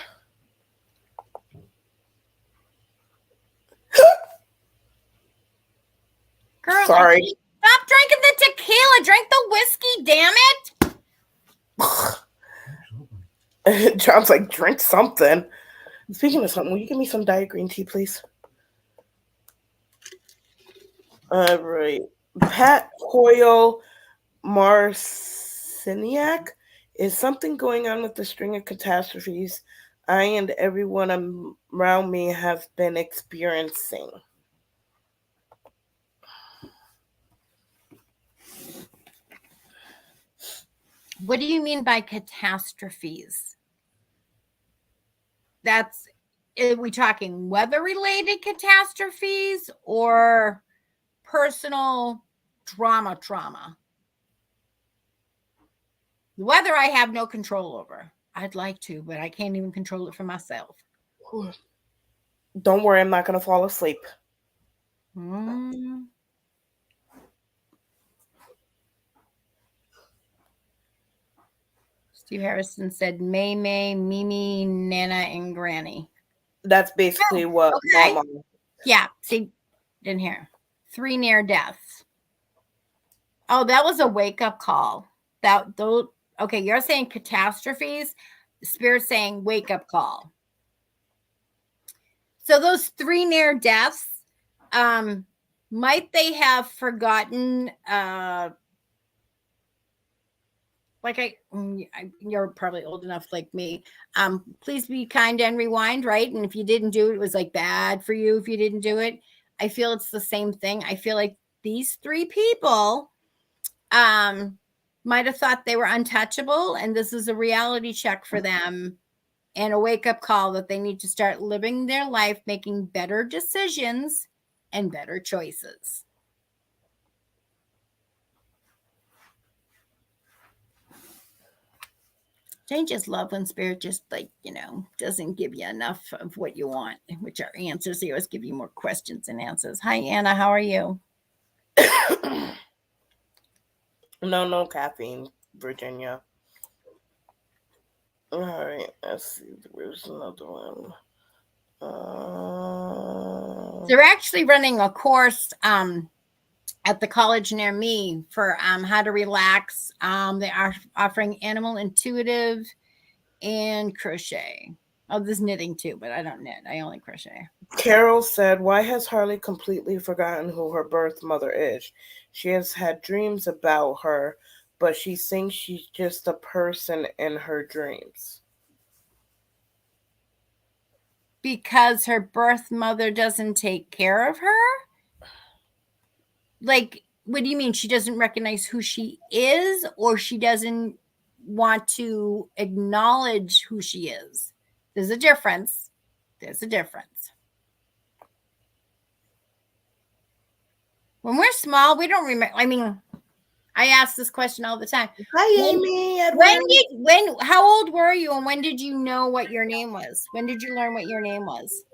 Girl, sorry. Stop drinking the tequila. Drink the whiskey, damn it. John's like, drink something. Speaking of something, will you give me some diet green tea, please? All right. Pat Hoyle Marciniak. Is something going on with the string of catastrophes I and everyone around me have been experiencing? What do you mean by catastrophes? Are we talking weather-related catastrophes or personal trauma? The weather I have no control over. I'd like to, but I can't even control it for myself. Don't worry, I'm not going to fall asleep. Steve Harrison said May, Mimi, Nana, and Granny. That's basically what Mama. Yeah, see, didn't hear. 3 near deaths. Oh, that was a wake-up call. Okay, you're saying catastrophes. Spirit's saying wake-up call. So those 3 near deaths, might they have forgotten? You're probably old enough like me. Please be kind and rewind, right? And if you didn't do it, it was like bad for you if you didn't do it. I feel it's the same thing. I feel like these 3 people might have thought they were untouchable, and this is a reality check for them and a wake-up call that they need to start living their life, making better decisions and better choices. I just love when Spirit just doesn't give you enough of what you want, which are answers. They always give you more questions and answers. Hi, Anna. How are you? No, no caffeine, Virginia. All right, let's see. Where's another one? They're actually running a course at the college near me for how to relax. They are offering animal intuitive and crochet. Oh, there's knitting too, but I don't knit. I only crochet. Carol said, "Why has Harley completely forgotten who her birth mother is? She has had dreams about her, but she thinks she's just a person in her dreams." Because her birth mother doesn't take care of her? Like, what do you mean? She doesn't recognize who she is, or she doesn't want to acknowledge who she is? There's a difference. There's a difference. When we're small, we don't remember. I mean, I ask this question all the time. Hi, When, Amy. Edwin. how old were you, and when did you know what your name was? When did you learn what your name was?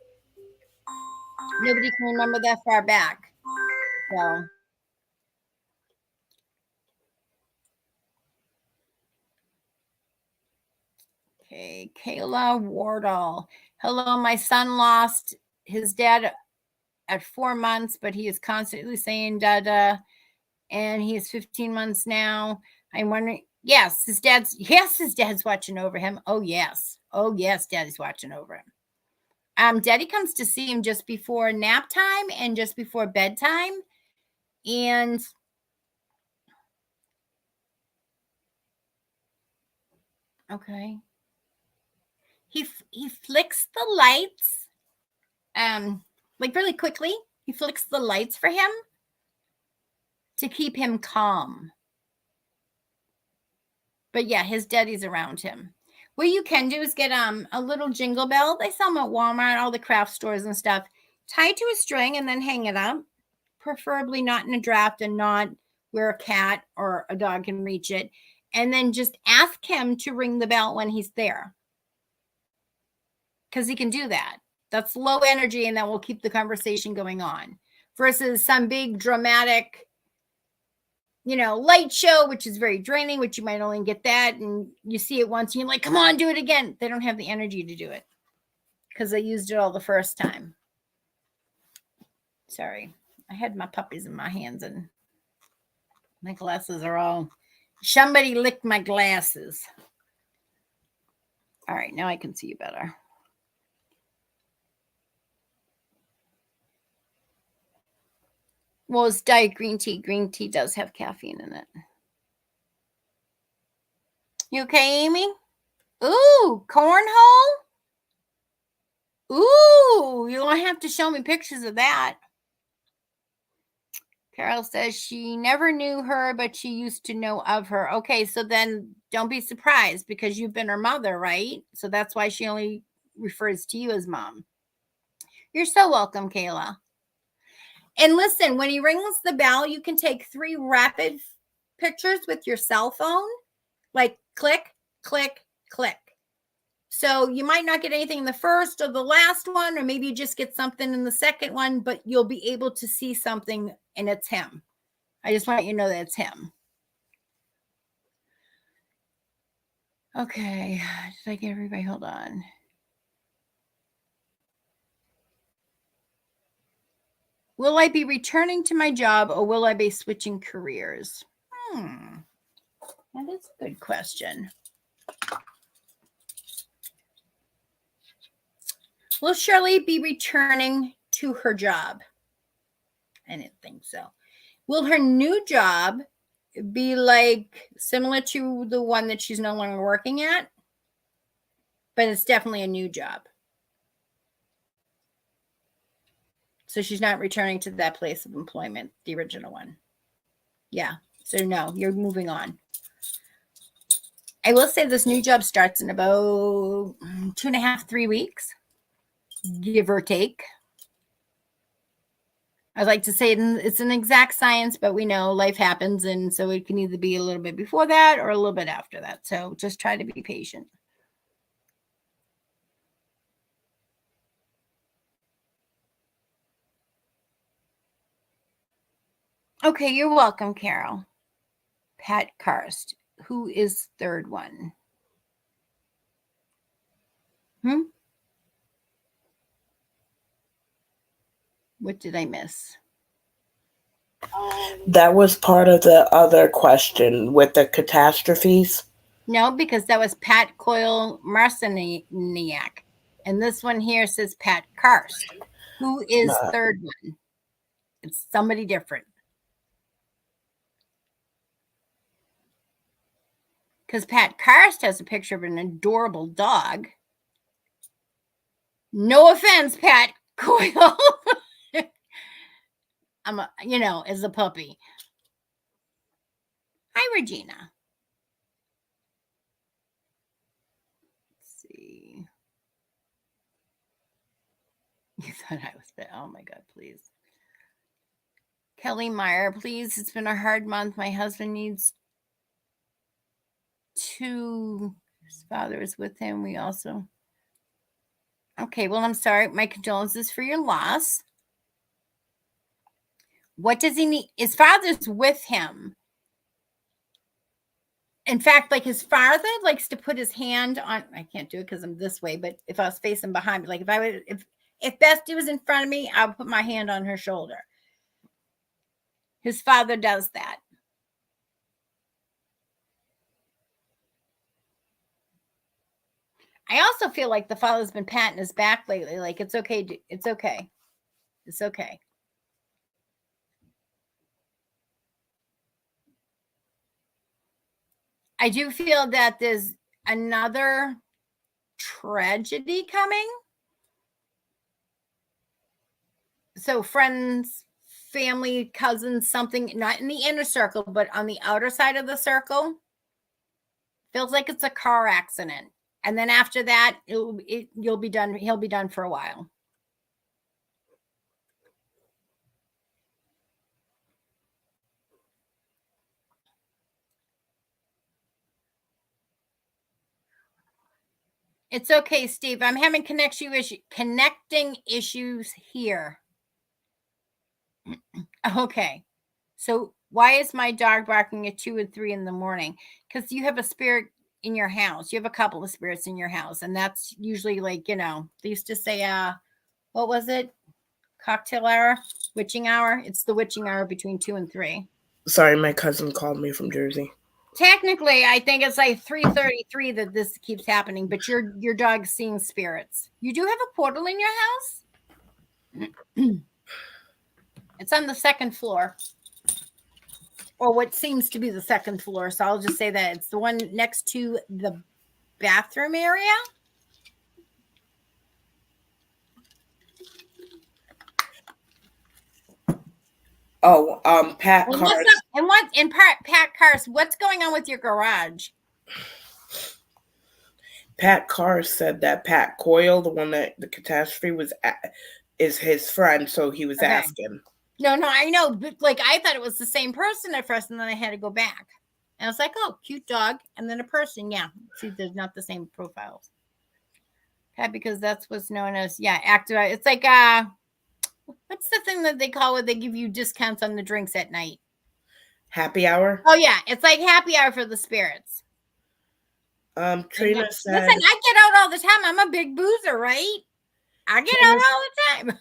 Nobody can remember that far back. So, okay, Kayla Wardall. Hello, my son lost his dad at 4 months, but he is constantly saying dada, and he is 15 months now. I'm wondering, yes, his dad's watching over him. Oh yes, daddy's watching over him. Daddy comes to see him just before nap time and just before bedtime, and okay, he flicks the lights, like really quickly. He flicks the lights for him to keep him calm. But yeah, his daddy's around him. What you can do is get a little jingle bell. They sell them at Walmart, all the craft stores and stuff. Tie to a string and then hang it up. Preferably not in a draft and not where a cat or a dog can reach it. And then just ask him to ring the bell when he's there. Because he can do that. That's low energy, and that will keep the conversation going on. Versus some big dramatic, light show, which is very draining, which you might only get that, and you see it once, and you're like, come on, do it again. They don't have the energy to do it because they used it all the first time. Sorry, I had my puppies in my hands, and my glasses are all, somebody licked my glasses. All right, now I can see you better. Well, it's diet green tea. Green tea does have caffeine in it. You okay, Amy? Ooh, cornhole? Ooh, you're going to have to show me pictures of that. Carol says she never knew her, but she used to know of her. Okay, so then don't be surprised because you've been her mother, right? So that's why she only refers to you as mom. You're so welcome, Kayla. And listen, when he rings the bell, you can take 3 rapid pictures with your cell phone, like click, click, click. So you might not get anything in the first or the last one, or maybe you just get something in the second one, but you'll be able to see something, and it's him. I just want you to know that it's him. Okay, did I get everybody? Hold on. Will I be returning to my job, or will I be switching careers? That is a good question. Will Shirley be returning to her job? I didn't think so. Will her new job be like similar to the one that she's no longer working at? But it's definitely a new job. So she's not returning to that place of employment, the original one. Yeah. So no, you're moving on. I will say this new job starts in about 2.5, 3 weeks, give or take. I'd like to say it's an exact science, but we know life happens, and so it can either be a little bit before that or a little bit after that. So just try to be patient. Okay, you're welcome, Carol. Pat Karst. Who is third one? What did I miss? That was part of the other question with the catastrophes. No, because that was Pat Coyle Marciniak. And this one here says Pat Karst. Who is third one? It's somebody different. Because Pat Karst has a picture of an adorable dog. No offense, Pat Coyle. As a puppy. Hi, Regina. Let's see. You thought I was bad. Oh my God, please. Kelly Meyer, please. It's been a hard month. My husband needs to. His father is with him. We also. Okay, well, I'm sorry. My condolences for your loss. What does he need? His father's with him. In fact, like his father likes to put his hand on. I can't do it because I'm this way, but if I was facing behind me, like if Bestie was in front of me, I would put my hand on her shoulder. His father does that. I also feel like the father's been patting his back lately. Like, it's okay. It's okay. It's okay. I do feel that there's another tragedy coming. So friends, family, cousins, something, not in the inner circle, but on the outer side of the circle. Feels like it's a car accident. And then after that, you'll be done. He'll be done for a while. It's okay, Steve. I'm having connecting issues here. Okay. So why is my dog barking at 2 and 3 in the morning? Because you have a spirit in your house. You have a couple of spirits in your house. And that's usually like, they used to say, what was it? Cocktail hour, witching hour. It's the witching hour between 2 and 3. Sorry, my cousin called me from Jersey. Technically, I think it's like 3:33 that this keeps happening, but your dog's seeing spirits. You do have a portal in your house? It's on the second floor. Or what seems to be the second floor. So I'll just say that it's the one next to the bathroom area. Oh, Pat Cars. Pat Cars, what's going on with your garage? Pat Cars said that Pat Coyle, the one that the catastrophe was is his friend, so he was asking. No, I know, but like I thought it was the same person at first, and then I had to go back. And I was like, oh, cute dog, and then a person. Yeah, see, they're not the same profiles. Okay, because that's what's known as active. It's like what's the thing that they call it? They give you discounts on the drinks at night. Happy hour. Oh yeah, it's like happy hour for the spirits. Trina said. Listen, I get out all the time. I'm a big boozer, right? I get out all the time.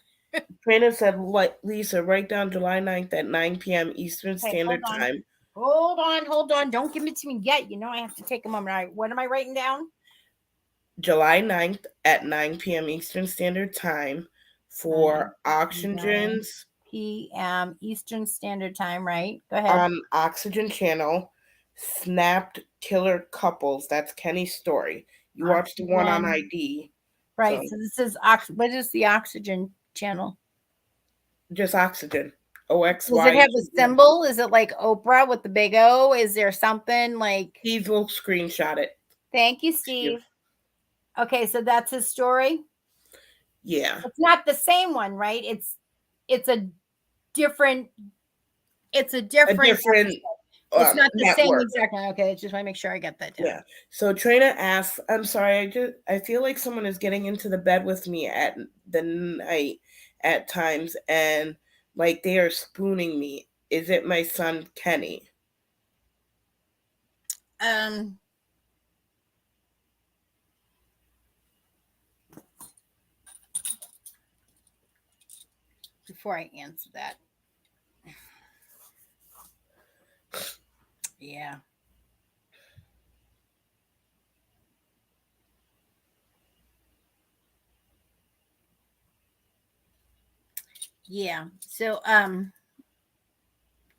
Trina said, Lisa, write down July 9th at 9 p.m. Eastern Standard Time. Hold on. Don't give it to me yet. I have to take a moment. All right, what am I writing down? July 9th at 9 p.m. Eastern Standard Time for Oxygens. p.m. Eastern Standard Time, right? Go ahead. On Oxygen Channel, Snapped Killer Couples. That's Kenny's story. You watched the one on ID. Right, so this is, what is the Oxygen Channel? Just Oxygen. OXY. Does it have a symbol? Is it like Oprah with the big O? Is there something like... Steve will screenshot it. Thank you, Steve. Okay, so that's his story? Yeah. It's not the same one, right? It's a different... It's not the same exact one. Okay, just want to make sure I get that down. Yeah. So Trina asks, I'm sorry, I feel like someone is getting into the bed with me at the night at times, and like they are spooning me. Is it my son Kenny? Before I answer that, yeah. Yeah. So, do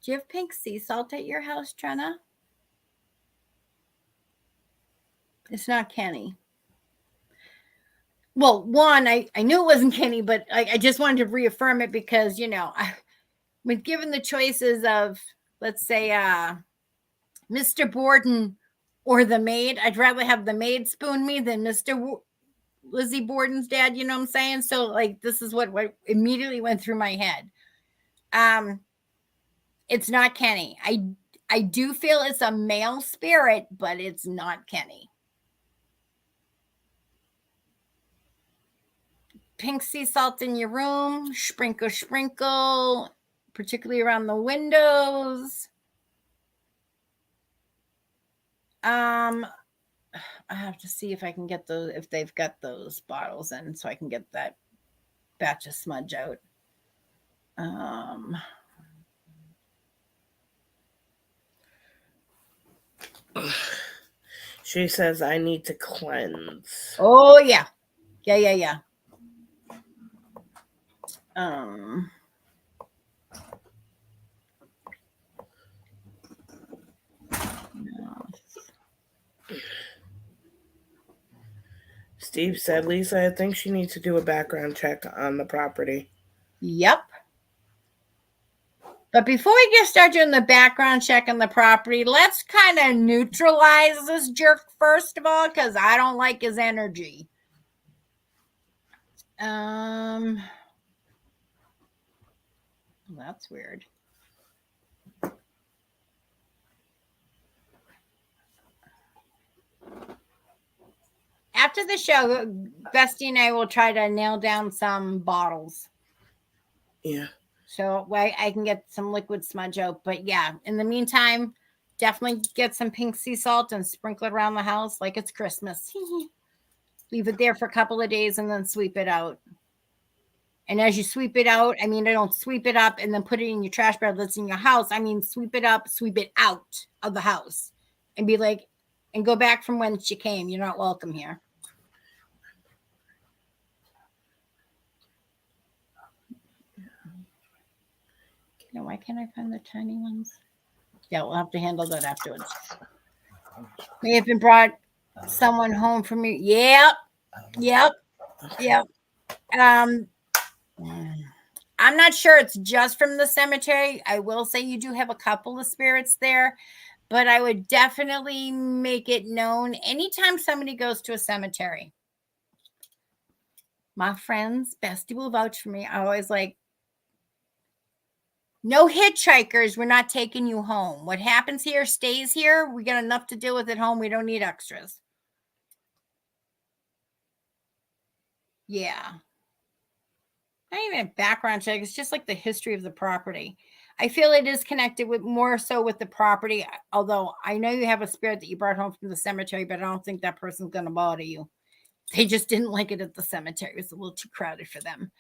you have pink sea salt at your house, Trina? It's not Kenny. Well, one, I knew it wasn't Kenny, but I just wanted to reaffirm it because, when given the choices of, let's say, Mr. Borden or the maid, I'd rather have the maid spoon me than Lizzie Borden's dad. You know what I'm saying? So, like, this is what immediately went through my head. It's not Kenny. I do feel it's a male spirit, but it's not Kenny. Pink sea salt in your room, sprinkle, sprinkle, particularly around the windows. I have to see if I can get those, if they've got those bottles in, so I can get that batch of smudge out. She says I need to cleanse. Oh yeah, yeah. No. Steve said, Lisa, I think she needs to do a background check on the property. Yep. But before we get started doing the background check on the property, let's kind of neutralize this jerk first of all, because I don't like his energy. That's weird. After the show, Bestie and I will try to nail down some bottles. Yeah. So I can get some liquid smudge out. But yeah, in the meantime, definitely get some pink sea salt and sprinkle it around the house like it's Christmas. Leave it there for a couple of days and then sweep it out. And as you sweep it out, I mean, I don't sweep it up and then put it in your trash bag that's in your house. I mean, sweep it up, sweep it out of the house and be like, and go back from whence you came. You're not welcome here. Now, why can't I find the tiny ones? Yeah, we'll have to handle that afterwards. May have been brought someone home from me. Yep. I'm not sure it's just from the cemetery. I will say you do have a couple of spirits there, but I would definitely make it known anytime somebody goes to a cemetery. My friends, Bestie will vouch for me. I always like, no hitchhikers. We're not taking you home. What happens here stays here. We got enough to deal with at home. We don't need extras. Yeah. Not even a background check. It's just like the history of the property. I feel it is connected with more so with the property. Although I know you have a spirit that you brought home from the cemetery, but I don't think that person's going to bother you. They just didn't like it at the cemetery. It was a little too crowded for them.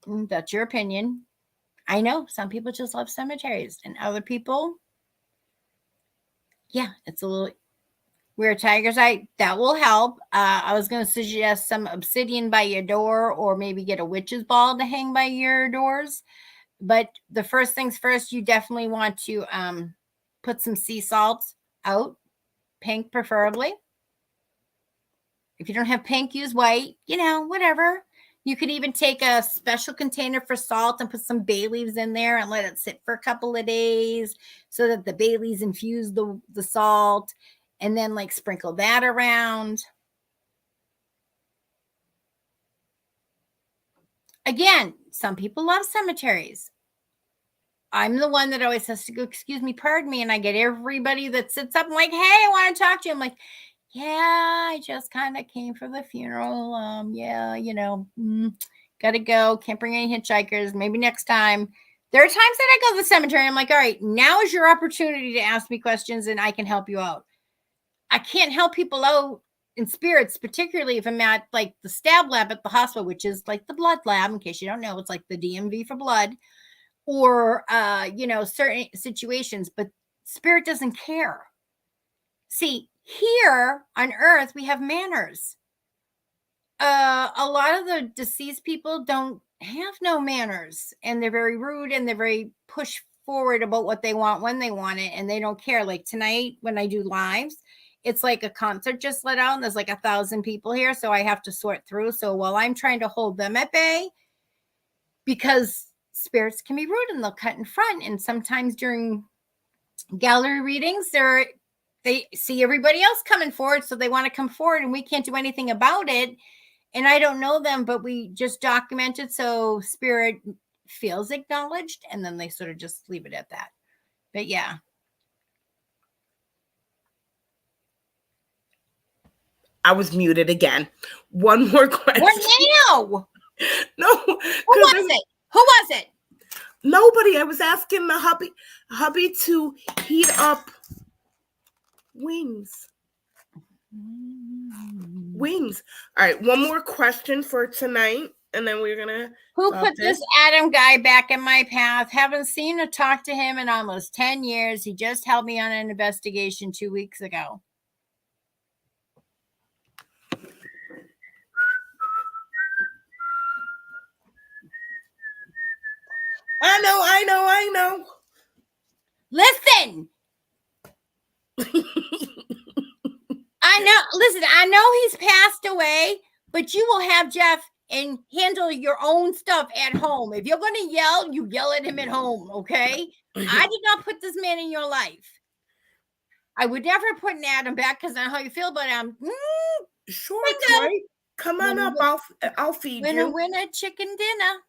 That's your opinion. I know some people just love cemeteries, and other people, yeah, it's a little weird. Tiger's eye, that will help. I was going to suggest some obsidian by your door, or maybe get a witch's ball to hang by your doors. But the first things first, you definitely want to put some sea salt out, pink preferably. If you don't have pink, use white, whatever. You could even take a special container for salt and put some bay leaves in there and let it sit for a couple of days so that the bay leaves infuse the salt, and then like sprinkle that around. Again, some people love cemeteries. I'm the one that always has to go, excuse me, pardon me. And I get everybody that sits up and like, hey, I want to talk to you. I'm like, yeah, I just kind of came for the funeral. Yeah, gotta go. Can't bring any hitchhikers. Maybe next time. There are times that I go to the cemetery and I'm like, all right, now is your opportunity to ask me questions and I can help you out. I can't help people out in spirits, particularly if I'm at like the stab lab at the hospital, which is like the blood lab, in case you don't know, it's like the DMV for blood, or certain situations, but spirit doesn't care. See, here on earth we have manners. A lot of the deceased people don't have no manners, and they're very rude, and they're very push forward about what they want when they want it, and they don't care. Like tonight when I do lives, it's like a concert just let out and there's like 1,000 people here, so I have to sort through. So while I'm trying to hold them at bay, because spirits can be rude and they'll cut in front, and sometimes during gallery readings they see everybody else coming forward, so they want to come forward and we can't do anything about it. And I don't know them, but we just document it so spirit feels acknowledged, and then they sort of just leave it at that. But yeah. I was muted again. One more question. What now? No. Who was it? Nobody. I was asking the hubby to heat up wings. Wings. All right, one more question for tonight, and then we're gonna. Who put this Adam guy back in my path? Haven't seen or talked to him in almost 10 years. He just helped me on an investigation 2 weeks ago. I know. Listen. I know he's passed away, but you will have Jeff and handle your own stuff at home. If you're going to yell, you yell at him at home, okay? I did not put this man in your life. I would never put an Adam back because I know how you feel about him. Sure, right? Come on up. I'll feed you. Winner, chicken dinner.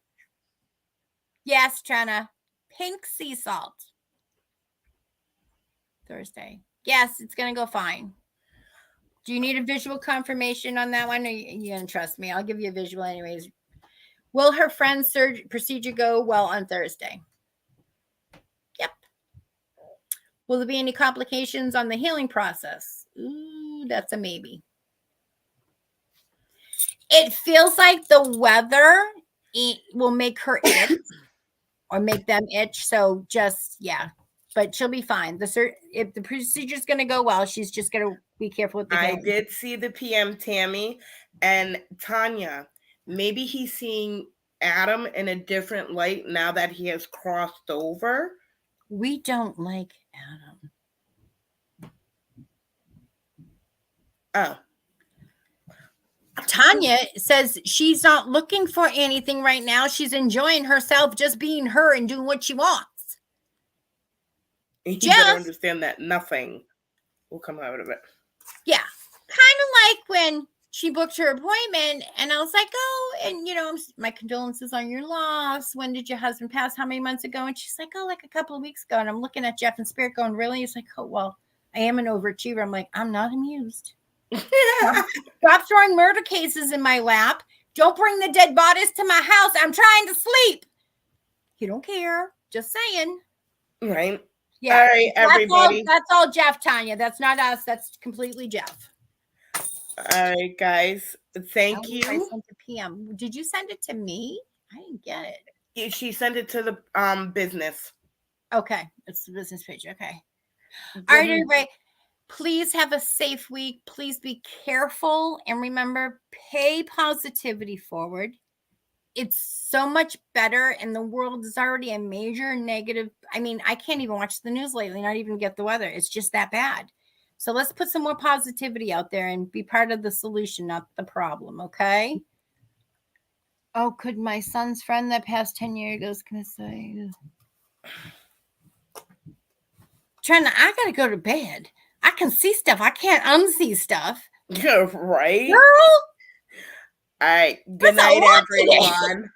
Yes, Trina. Pink sea salt. Thursday. Yes, it's going to go fine. Do you need a visual confirmation on that one? Or you going to trust me? I'll give you a visual anyways. Will her friend's procedure go well on Thursday? Yep. Will there be any complications on the healing process? Ooh, that's a maybe. It feels like the weather will make her itch or make them itch. So just, yeah. But she'll be fine. If the procedure's going to go well, she's just going to be careful with the I did see the PM, Tammy, and Tanya. Maybe he's seeing Adam in a different light now that he has crossed over. We don't like Adam. Oh. Tanya says she's not looking for anything right now. She's enjoying herself, just being her and doing what she wants. You better understand that nothing will come out of it. Yeah. Kind of like when she booked her appointment and I was like, oh, and my condolences on your loss. When did your husband pass? How many months ago? And she's like, oh, like a couple of weeks ago. And I'm looking at Jeff and Spirit going, really? He's like, oh, well, I am an overachiever. I'm like, I'm not amused. Stop throwing murder cases in my lap. Don't bring the dead bodies to my house. I'm trying to sleep. You don't care. Just saying. Right. Yeah. All right, everybody. That's all Jeff, Tanya. That's not us. That's completely Jeff. All right, guys. Thank you. I sent a PM. Did you send it to me? I didn't get it. She sent it to the business. Okay. It's the business page. Okay. All right, everybody. Please have a safe week. Please be careful. And remember, pay positivity forward. It's so much better, and the world is already a major negative. I mean, I can't even watch the news lately, not even get the weather. It's just that bad. So let's put some more positivity out there and be part of the solution, not the problem, okay? Oh, could my son's friend that passed 10 years ago can say, Trina, I got to go to bed. I can see stuff. I can't unsee stuff. Yeah, right? Girl? All right. Good night, everyone.